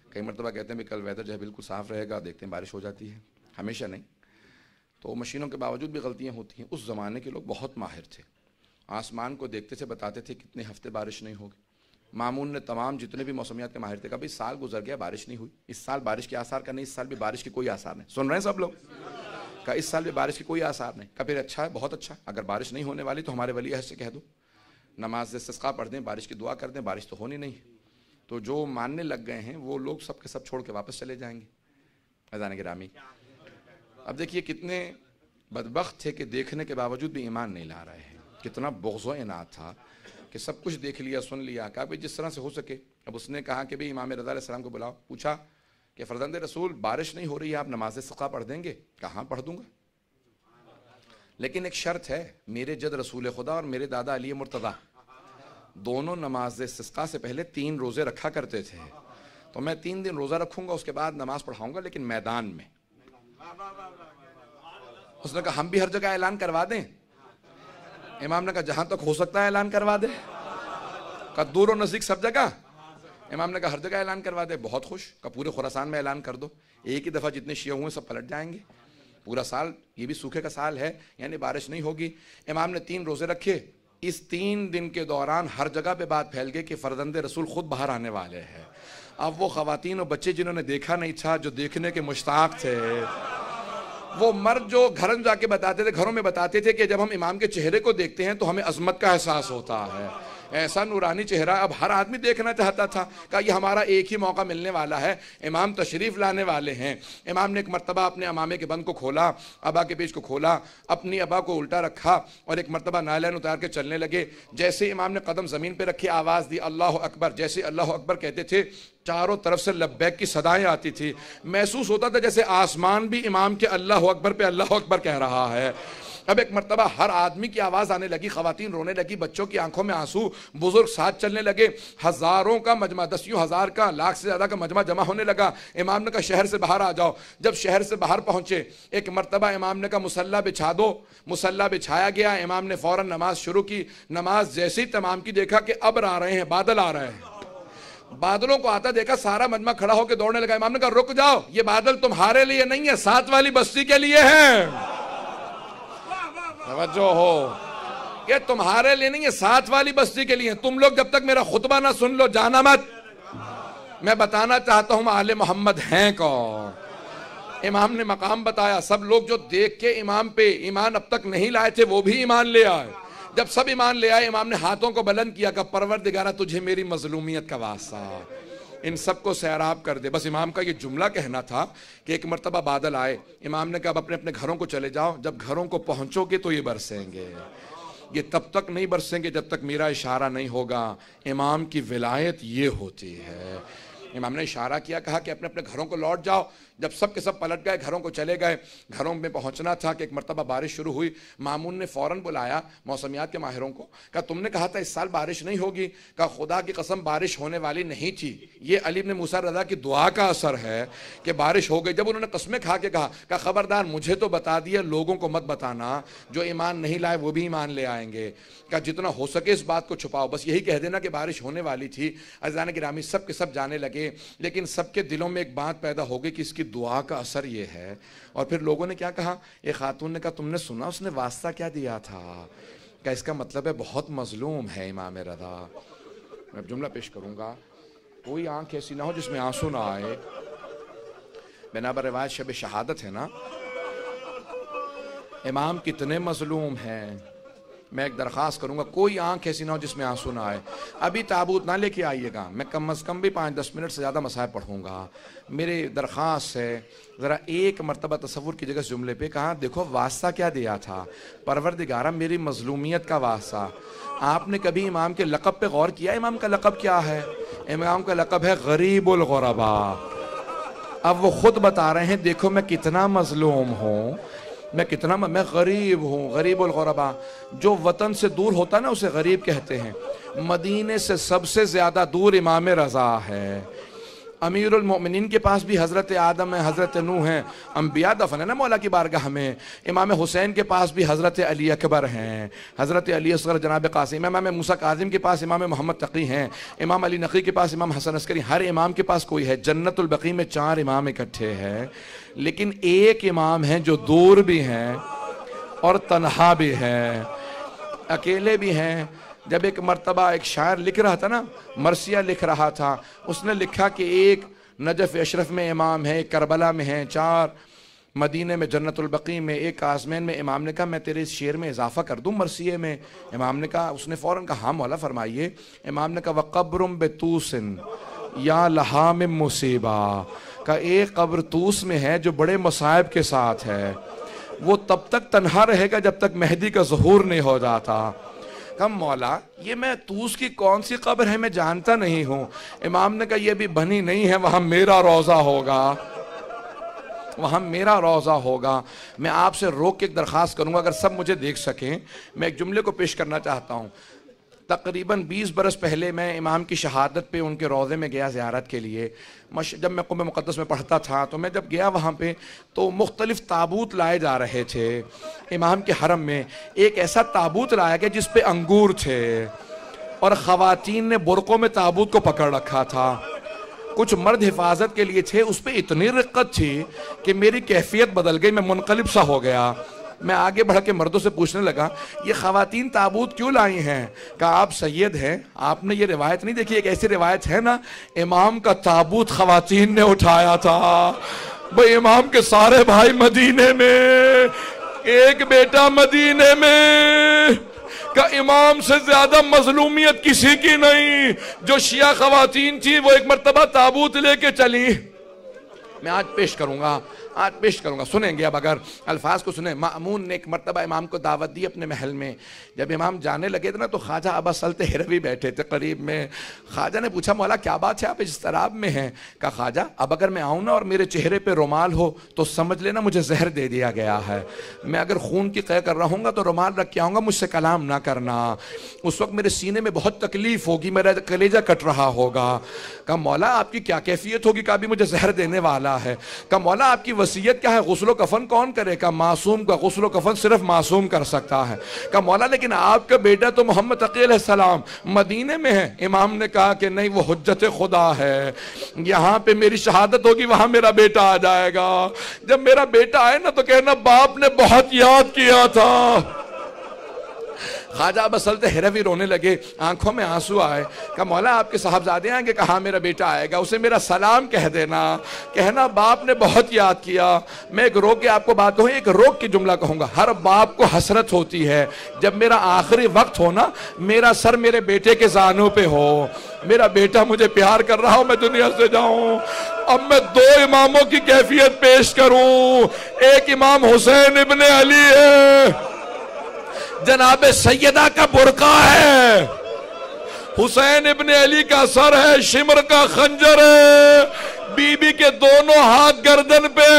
کئی مرتبہ کہتے ہیں بھی کل ویدر جو ہے بالکل صاف رہے گا، دیکھتے ہیں بارش ہو جاتی ہے. ہمیشہ نہیں. تو مشینوں کے باوجود بھی غلطیاں ہوتی ہیں. اس زمانے کے لوگ بہت ماہر تھے. آسمان کو دیکھتے سے بتاتے تھے کتنے ہفتے بارش نہیں ہوگی. مامون نے تمام جتنے بھی موسمیات کے ماہر تھے کہا بھائی سال گزر گیا بارش نہیں ہوئی، اس سال بارش کے آثار کا نہیں، اس سال بھی بارش کے کوئی آثار نہیں. سن رہے ہیں سب لوگ؟ کہا اس سال بھی بارش کے کوئی آثار نہیں. کہا پھر اچھا ہے، بہت اچھا. اگر بارش نہیں ہونے والی تو ہمارے ولی عہد سے کہہ دو نماز استسقاء پڑھ دیں، بارش کی دعا کر دیں، بارش تو ہونی نہیں. تو جو ماننے لگ گئے ہیں وہ لوگ سب کے سب چھوڑ کے واپس چلے جائیں گے. عزیزان گرامی اب دیکھیے کتنے بدبخت تھے کہ دیکھنے کے باوجود بھی ایمان نہیں لا رہے ہیں. کتنا بغض و عناد تھا کہ سب کچھ دیکھ لیا، سن لیا. کہا بھئی جس طرح سے ہو سکے. اب اس نے کہا کہ بھئی امام رضا علیہ السلام کو بلاؤ. پوچھا کہ فرزند رسول بارش نہیں ہو رہی ہے، آپ نماز استسقاء پڑھ دیں گے؟ کہاں پڑھ دوں گا، لیکن ایک شرط ہے، میرے جد رسول خدا اور میرے دادا علی مرتضیٰ دونوں نماز استسقاء سے پہلے 3 روزے رکھا کرتے تھے. تو میں 3 دن روزہ رکھوں گا، اس کے بعد نماز پڑھاؤں گا، لیکن میدان میں. اس نے کہا ہم بھی ہر جگہ اعلان کروا دیں؟ امام نے کہا جہاں تک ہو سکتا ہے اعلان کروا دے. کہا دور و نزدیک سب جگہ؟ امام نے کہا ہر جگہ اعلان کروا دے. بہت خوش. کہا پورے خراسان میں اعلان کر دو، ایک ہی دفعہ جتنے شیعہ ہوئے سب پلٹ جائیں گے. پورا سال یہ بھی سوکھے کا سال ہے، یعنی بارش نہیں ہوگی. امام نے 3 روزے رکھے. اس 3 دن کے دوران ہر جگہ پہ بات پھیل گئی کہ فرزند رسول خود باہر آنے والے ہیں. اب وہ خواتین اور بچے جنہوں نے دیکھا نہیں تھا، جو دیکھنے کے مشتاق تھے، وہ مرد جو گھر جا کے بتاتے تھے، گھروں میں بتاتے تھے کہ جب ہم امام کے چہرے کو دیکھتے ہیں تو ہمیں عظمت کا احساس ہوتا ہے. ایسا نورانی چہرہ اب ہر آدمی دیکھنا چاہتا تھا. کہا یہ ہمارا ایک ہی موقع ملنے والا ہے، امام تشریف لانے والے ہیں. امام نے ایک مرتبہ اپنے امامے کے بند کو کھولا، ابا کے پیچ کو کھولا، اپنی ابا کو الٹا رکھا اور ایک مرتبہ نالین اتار کے چلنے لگے. جیسے امام نے قدم زمین پہ رکھی آواز دی اللہ اکبر. جیسے اللہ اکبر کہتے تھے چاروں طرف سے لبیک کی صدائیں آتی تھی. محسوس ہوتا تھا جیسے آسمان بھی امام کے اللہ اکبر پہ اللہ اکبر کہہ رہا ہے. اب ایک مرتبہ ہر آدمی کی آواز آنے لگی، خواتین رونے لگی، بچوں کی آنکھوں میں آنسو، بزرگ ساتھ چلنے لگے. ہزاروں کا مجمع، 10,000 کا، لاکھ سے زیادہ کا مجمع جمع ہونے لگا. امام نے کہا شہر سے باہر آ جاؤ. جب شہر سے باہر پہنچے ایک مرتبہ امام نے کہا مصلی بچھا دو. مصلی بچھایا گیا. امام نے فوراً نماز شروع کی. نماز جیسے ہی تمام کی دیکھا کہ ابر آ رہے ہیں، بادل آ رہے ہیں. بادلوں کو آتا دیکھا سارا مجمع کھڑا ہو کے دوڑنے لگا. امام نے کہا رک جاؤ، یہ بادل تمہارے لیے نہیں ہے، ساتھ والی بستی کے لیے ہیں. توجہ ہو، یہ تمہارے لیے نہیں ہے، ساتھ والی بستی کے لیے. تم لوگ جب تک میرا خطبہ نہ سن لو جانا مت. میں بتانا چاہتا ہوں آل محمد ہیں کون. امام نے مقام بتایا. سب لوگ جو دیکھ کے امام پہ ایمان اب تک نہیں لائے تھے وہ بھی ایمان لے آئے. جب سب ایمان لے آئے امام نے ہاتھوں کو بلند کیا کہ پروردگارہ تجھے میری مظلومیت کا واسطہ ان سب کو سیراب کر دے. بس امام کا یہ جملہ کہنا تھا کہ ایک مرتبہ بادل آئے. امام نے کہا اب اپنے اپنے گھروں کو چلے جاؤ. جب گھروں کو پہنچو گے تو یہ برسیں گے. یہ تب تک نہیں برسیں گے جب تک میرا اشارہ نہیں ہوگا. امام کی ولایت یہ ہوتی ہے. امام نے اشارہ کیا، کہا کہ اپنے اپنے گھروں کو لوٹ جاؤ. جب سب کے سب پلٹ گئے، گھروں کو چلے گئے. گھروں میں پہنچنا تھا کہ ایک مرتبہ بارش شروع ہوئی. مامون نے فوراً بلایا موسمیات کے ماہروں کو. کہا تم نے کہا تھا اس سال بارش نہیں ہوگی. کہا خدا کی قسم بارش ہونے والی نہیں تھی، یہ علی بن موسیٰ رضا کی دعا کا اثر ہے کہ بارش ہو گئی. جب انہوں نے قسمیں کھا کے کہا خبردار مجھے تو بتا دیا، لوگوں کو مت بتانا. جو ایمان نہیں لائے وہ بھی ایمان لے آئیں گے. کہا جتنا ہو سکے اس بات کو چھپاؤ، بس یہی کہہ دینا کہ بارش ہونے والی تھی. عزیزان گرامی سب کے سب جانے لگے، لیکن سب کے دلوں میں ایک بات پیدا ہو گئی کہ اس کی دعا کا اثر یہ ہے. اور پھر لوگوں نے کیا کہا, ایک خاتون نے کہا تم نے سنا اس نے واسطہ کیا دیا تھا؟ کہ اس کا مطلب ہے بہت مظلوم ہے امام رضا. میں جملہ پیش کروں گا, کوئی آنکھ ایسی نہ ہو جس میں آنسو نہ آئے. بنا بر روایت شب شہادت ہے نا, امام کتنے مظلوم ہیں. میں ایک درخواست کروں گا, کوئی آنکھ ایسی نہ ہو جس میں آنسو نہ آئے. ابھی تابوت نہ لے کے آئیے گا, میں کم از کم بھی 5-10 منٹ سے زیادہ مصائب پڑھوں گا. میری درخواست ہے ذرا ایک مرتبہ تصور کی جگہ اس جملے پہ کہا دیکھو واسطہ کیا دیا تھا, پروردگارہ میری مظلومیت کا واسطہ. آپ نے کبھی امام کے لقب پہ غور کیا؟ امام کا لقب کیا ہے؟ امام کا لقب ہے غریب الغرباء. اب وہ خود بتا رہے ہیں دیکھو میں کتنا مظلوم ہوں, میں غریب ہوں, غریب الغرباء. جو وطن سے دور ہوتا نا اسے غریب کہتے ہیں. مدینے سے سب سے زیادہ دور امام رضا ہے. امیر المؤمنین کے پاس بھی حضرت آدم ہیں, حضرت نوح ہیں, انبیاء دفن ہے نا مولا کی بارگاہ میں. امام حسین کے پاس بھی حضرت علی اکبر ہیں, حضرت علی اصغر جناب قاسم. امام موسیٰ کاظم کے پاس امام محمد تقی ہیں, امام علی نقی کے پاس امام حسن عسکری. ہر امام کے پاس کوئی ہے. جنت البقیع میں 4 امام اکٹھے ہیں, لیکن ایک امام ہیں جو دور بھی ہیں اور تنہا بھی ہیں, اکیلے بھی ہیں. جب ایک مرتبہ ایک شاعر لکھ رہا تھا نا, مرثیہ لکھ رہا تھا, اس نے لکھا کہ ایک نجف اشرف میں امام ہے, ایک کربلا میں ہیں, 4 مدینے میں جنت البقیع میں, ایک آزمین میں. امام نے کہا میں تیرے اس شعر میں اضافہ کر دوں مرثیے میں؟ امام نے کہا, اس نے فوراً کہا ہاں مولا فرمائیے. امام نے کہا وَقَبْرٌ بِتُوسٍ یا لہا من مصیبہ, کہ ایک قبر توس میں ہے جو بڑے مصائب کے ساتھ ہے. وہ تب تک تنہا رہے گا جب تک مہدی کا ظہور نہیں ہو جاتا. کہا مولا یہ میں توس کی کون سی قبر ہے میں جانتا نہیں ہوں. امام نے کہا یہ بھی بنی نہیں ہے, وہاں میرا روضہ ہوگا, وہاں میرا روضہ ہوگا. میں آپ سے روک کے ایک درخواست کروں گا, اگر سب مجھے دیکھ سکیں, میں ایک جملے کو پیش کرنا چاہتا ہوں. تقریباً 20 برس پہلے میں امام کی شہادت پہ ان کے روضے میں گیا زیارت کے لیے. جب میں قبہ مقدس میں پڑھتا تھا تو میں جب گیا وہاں پہ تو مختلف تابوت لائے جا رہے تھے امام کے حرم میں. ایک ایسا تابوت لایا گیا جس پہ انگور تھے, اور خواتین نے برقعوں میں تابوت کو پکڑ رکھا تھا. کچھ مرد حفاظت کے لیے تھے. اس پہ اتنی رقت تھی کہ میری کیفیت بدل گئی, میں منقلب سا ہو گیا. میں آگے بڑھ کے مردوں سے پوچھنے لگا یہ خواتین تابوت کیوں لائی ہیں؟ کہا آپ سید ہیں, آپ نے یہ روایت نہیں دیکھی؟ ایک ایسی روایت ہے نا, امام کا تابوت خواتین نے اٹھایا تھا. بھئی امام کے سارے بھائی مدینے میں, ایک بیٹا مدینے میں, کہ امام سے زیادہ مظلومیت کسی کی نہیں. جو شیعہ خواتین تھی وہ ایک مرتبہ تابوت لے کے چلی. میں آج پیش کروں گا, سنیں گے اب اگر الفاظ کو سنیں. مأمون نے ایک مرتبہ امام کو دعوت دی اپنے محل میں. جب امام جانے لگے تھے نا تو خواجہ ابا سلط ہروی بیٹھے تھے قریب میں. خواجہ نے پوچھا مولا کیا بات ہے آپ اس اضطراب میں ہیں؟ کہا خواجہ اب اگر میں آؤں نا اور میرے چہرے پہ رومال ہو تو سمجھ لینا مجھے زہر دے دیا گیا ہے. میں اگر خون کی قے کر رہا ہوں گا تو رومال رکھ کے آؤں گا, مجھ سے کلام نہ کرنا. اس وقت میرے سینے میں بہت تکلیف ہوگی, میرا کلیجہ کٹ رہا ہوگا. کہا مولا آپ کی کیا کیفیت ہوگی؟ کہا بھی مجھے زہر دینے والا ہے. کہا مولا آپ کی وصیت کیا ہے؟ غسل و کفن کون کرے؟ کہا معصوم کا غسل و کفن صرف معصوم کر سکتا ہے. کہا مولا لیکن آپ کا بیٹا تو محمد تقی علیہ السلام مدینے میں ہے. امام نے کہا کہ نہیں, وہ حجت خدا ہے, یہاں پہ میری شہادت ہوگی وہاں میرا بیٹا آ جائے گا. جب میرا بیٹا آئے نا تو کہنا باپ نے بہت یاد کیا تھا. خواجہ ابا سلط ہروی رونے لگے, آنکھوں میں آنسو آئے. کہا مولا آپ کے صاحبزادے آئیں گے؟ کہا میرا بیٹا آئے گا, اسے میرا سلام کہہ دینا, کہنا باپ نے بہت یاد کیا. میں ایک روک کے آپ کو بات کہوں, ایک روک کے جملہ کہوں گا. ہر باپ کو حسرت ہوتی ہے جب میرا آخری وقت ہو نا, میرا سر میرے بیٹے کے زانوں پہ ہو, میرا بیٹا مجھے پیار کر رہا ہو, میں دنیا سے جاؤں. اب میں 2 اماموں کی کیفیت پیش کروں. ایک امام حسین ابن علی ہے, جناب سیدہ کا برقع ہے. حسین ابن علی کا سر ہے, شمر کا خنجر ہے, بی بی کے دونوں ہاتھ گردن پہ.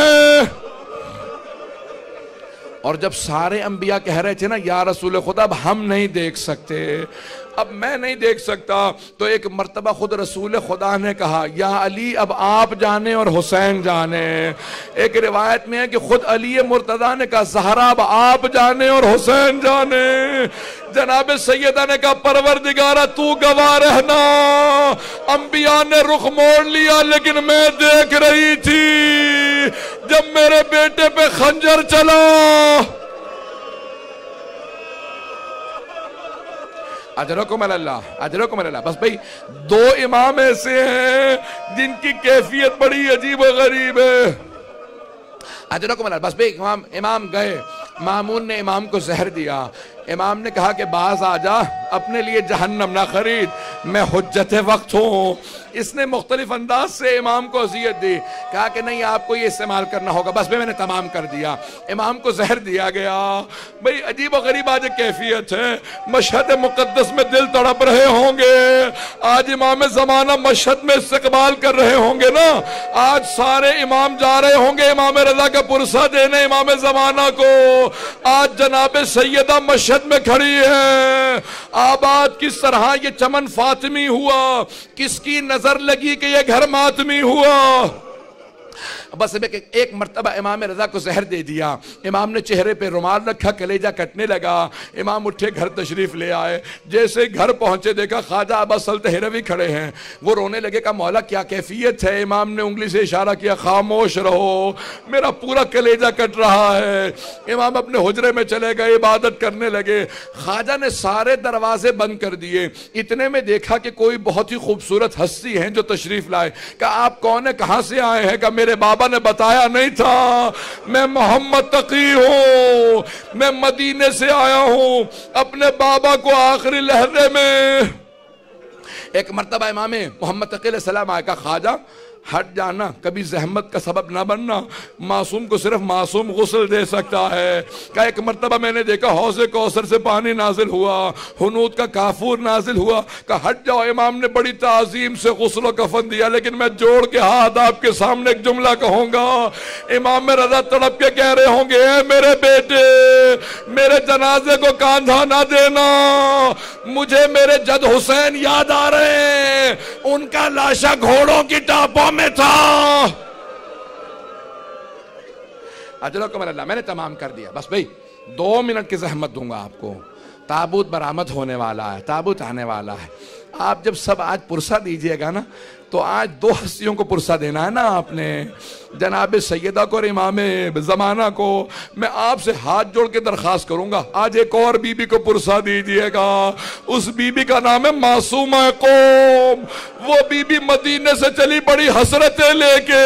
اور جب سارے انبیاء کہہ رہے تھے نا یا رسول خدا اب ہم نہیں دیکھ سکتے, اب میں نہیں دیکھ سکتا, تو ایک مرتبہ خود رسول خدا نے کہا یا علی اب آپ جانے اور حسین جانے. ایک روایت میں ہے کہ خود علی مرتضیٰ نے کہا زہرا اب آپ جانے اور حسین جانے. جناب سیدہ نے کہا پروردگارہ تو گواہ رہنا, انبیاء نے رخ موڑ لیا لیکن میں دیکھ رہی تھی. جب میرے بیٹے پہ خنجر چلا. اجرکم اللہ، اجرکم اللہ. بس بھئی دو امام ایسے ہیں جن کی کیفیت بڑی عجیب و غریب ہے. اجرکم اللہ. بس بھئی امام گئے، مامون نے امام کو زہر دیا. امام نے کہا کہ باز آ جا، اپنے لیے جہنم نہ خرید، میں حجت وقت ہوں. اس نے مختلف انداز سے امام کو اذیت دی. کہا کہ نہیں، آپ کو یہ استعمال کرنا ہوگا. بس میں نے تمام کر دیا. امام کو زہر دیا گیا. بھئی عجیب و غریب آج کیفیت ہے. مشہد مقدس میں دل تڑپ رہے ہوں گے. آج امام زمانہ مشہد میں استقبال کر رہے ہوں گے نا. آج سارے امام جا رہے ہوں گے امام رضا کا پرسہ دینے امام زمانہ کو. آج جناب سیدہ مشہد میں کھڑی ہے. آباد کس طرح یہ چمن فاطمی ہوا، کس کی نظر لگی کہ یہ گھر ماتمی ہوا. بس ایک مرتبہ امام رضا کو زہر دے دیا. امام نے چہرے پہ رومال رکھا، کلیجہ کٹنے لگا. امام اٹھے، گھر تشریف لے آئے. جیسے گھر پہنچے دیکھا خواجہ ابا سلط ہروی کھڑے ہیں. وہ رونے لگے. کہا مولا کیا کیفیت ہے؟ امام نے انگلی سے اشارہ کیا، خاموش رہو، میرا پورا کلیجہ کٹ رہا ہے. امام اپنے حجرے میں چلے گئے، عبادت کرنے لگے. خواجہ نے سارے دروازے بند کر دیے. اتنے میں دیکھا کہ کوئی بہت ہی خوبصورت ہستی ہیں جو تشریف لائے. کہا آپ کون ہیں، کہاں سے آئے ہیں؟ کہا میرے بابا نے بتایا نہیں تھا، میں محمد تقی ہوں، میں مدینے سے آیا ہوں اپنے بابا کو آخری لحظے میں. ایک مرتبہ امام محمد تقی علیہ السلام آئے. کہا خواجہ ہٹ جانا، کبھی زحمت کا سبب نہ بننا، معصوم کو صرف معصوم غسل دے سکتا ہے. کہ ایک مرتبہ میں نے دیکھا حوض کوثر سے پانی نازل ہوا، حنوط کا کافور نازل ہوا. کہ ہٹ جاؤ. امام نے بڑی تعظیم سے غسل و کفن دیا. لیکن میں جوڑ کے ہاتھ آپ کے سامنے ایک جملہ کہوں گا. امام رضا تڑپ کے کہہ رہے ہوں گے، اے میرے بیٹے، میرے جنازے کو کاندھا نہ دینا، مجھے میرے جد حسین یاد آ رہے ہیں، ان کا لاشا گھوڑوں کی ٹاپوں میں تھا. اجرکم اللہ. میں نے تمام کر دیا. بس بھئی 2 منٹ کی زحمت دوں گا آپ کو. تابوت برآمد ہونے والا ہے، تابوت آنے والا ہے. آپ جب سب آج پرسہ دیجئے گا نا، تو آج 2 ہستیوں کو پرسہ دینا ہے نا آپ نے، جناب سیدہ کو اور امام زمانہ کو. میں آپ سے ہاتھ جوڑ کے درخواست کروں گا، آج ایک اور بی بی کو پرسہ دیجئے گا. اس بی بی کا نام ہے معصومہ قوم. وہ بی بی مدینے سے چلی بڑی حسرتیں لے کے،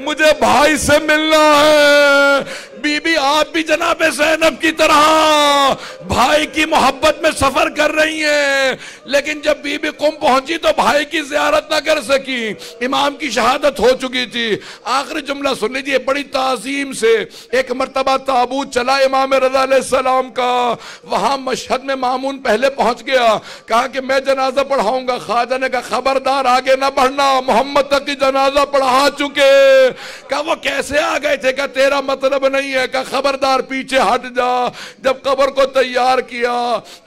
مجھے بھائی سے ملنا ہے. بی بی آپ بھی جناب زینب کی طرح بھائی کی محبت میں سفر کر رہی ہیں. لیکن جب بی بی قم پہنچی تو بھائی کی زیارت نہ کر سکی، امام کی شہادت ہو چکی تھی. آخری جملہ سن لیجئے بڑی تعظیم سے. ایک مرتبہ تابوت چلا امام رضا علیہ السلام کا. وہاں مشہد میں مامون پہلے پہنچ گیا. کہا کہ میں جنازہ پڑھاؤں گا. خواجہ نے کہا خبردار آگے نہ بڑھنا، محمد تقی جنازہ پڑھا چکے. کہا وہ کیسے آ گئے تھے؟ کہا تیرا مطلب نہیں ہے. کہا خبردار پیچھے ہٹ جا. جب قبر کو تیار کیا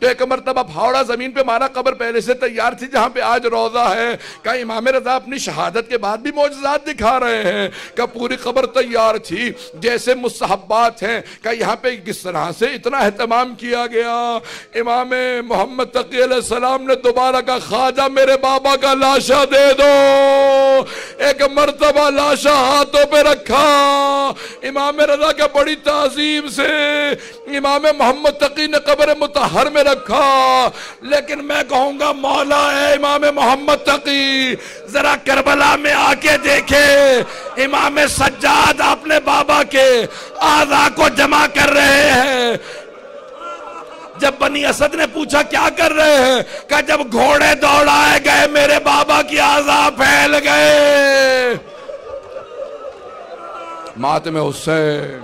تو ایک مرتبہ پھاوڑا زمین پہ مارا. قبر پہلے سے تیار تھی جہاں پہ آج روضہ ہے. کہا امام رضا اپنی شہادت کے بعد بھی معجزات دکھا رہے ہیں. کہ پوری قبر تیار تھی جیسے مستحبات ہیں. کہ یہاں پہ کس طرح سے اتنا اہتمام کیا گیا. امام محمد تقی علیہ السلام نے دوبارہ کہا خواجہ میرے بابا کا لاشا دے دو. ایک مرتبہ لاشا ہاتھوں پہ رکھا. امام رضا کا بڑی تعظیم سے امام محمد تقی نے قبر مطہر میں رکھا. لیکن میں کہوں گا مولا اے امام محمد تقی، ذرا کربلا میں آ کے دیکھے امام سجاد اپنے بابا کے اعضاء کو جمع کر رہے ہیں. جب بنی اسد نے پوچھا کیا کر رہے ہیں؟ کہ جب گھوڑے دوڑائے گئے میرے بابا کی اعضاء پھیل گئے. ماتم حسین.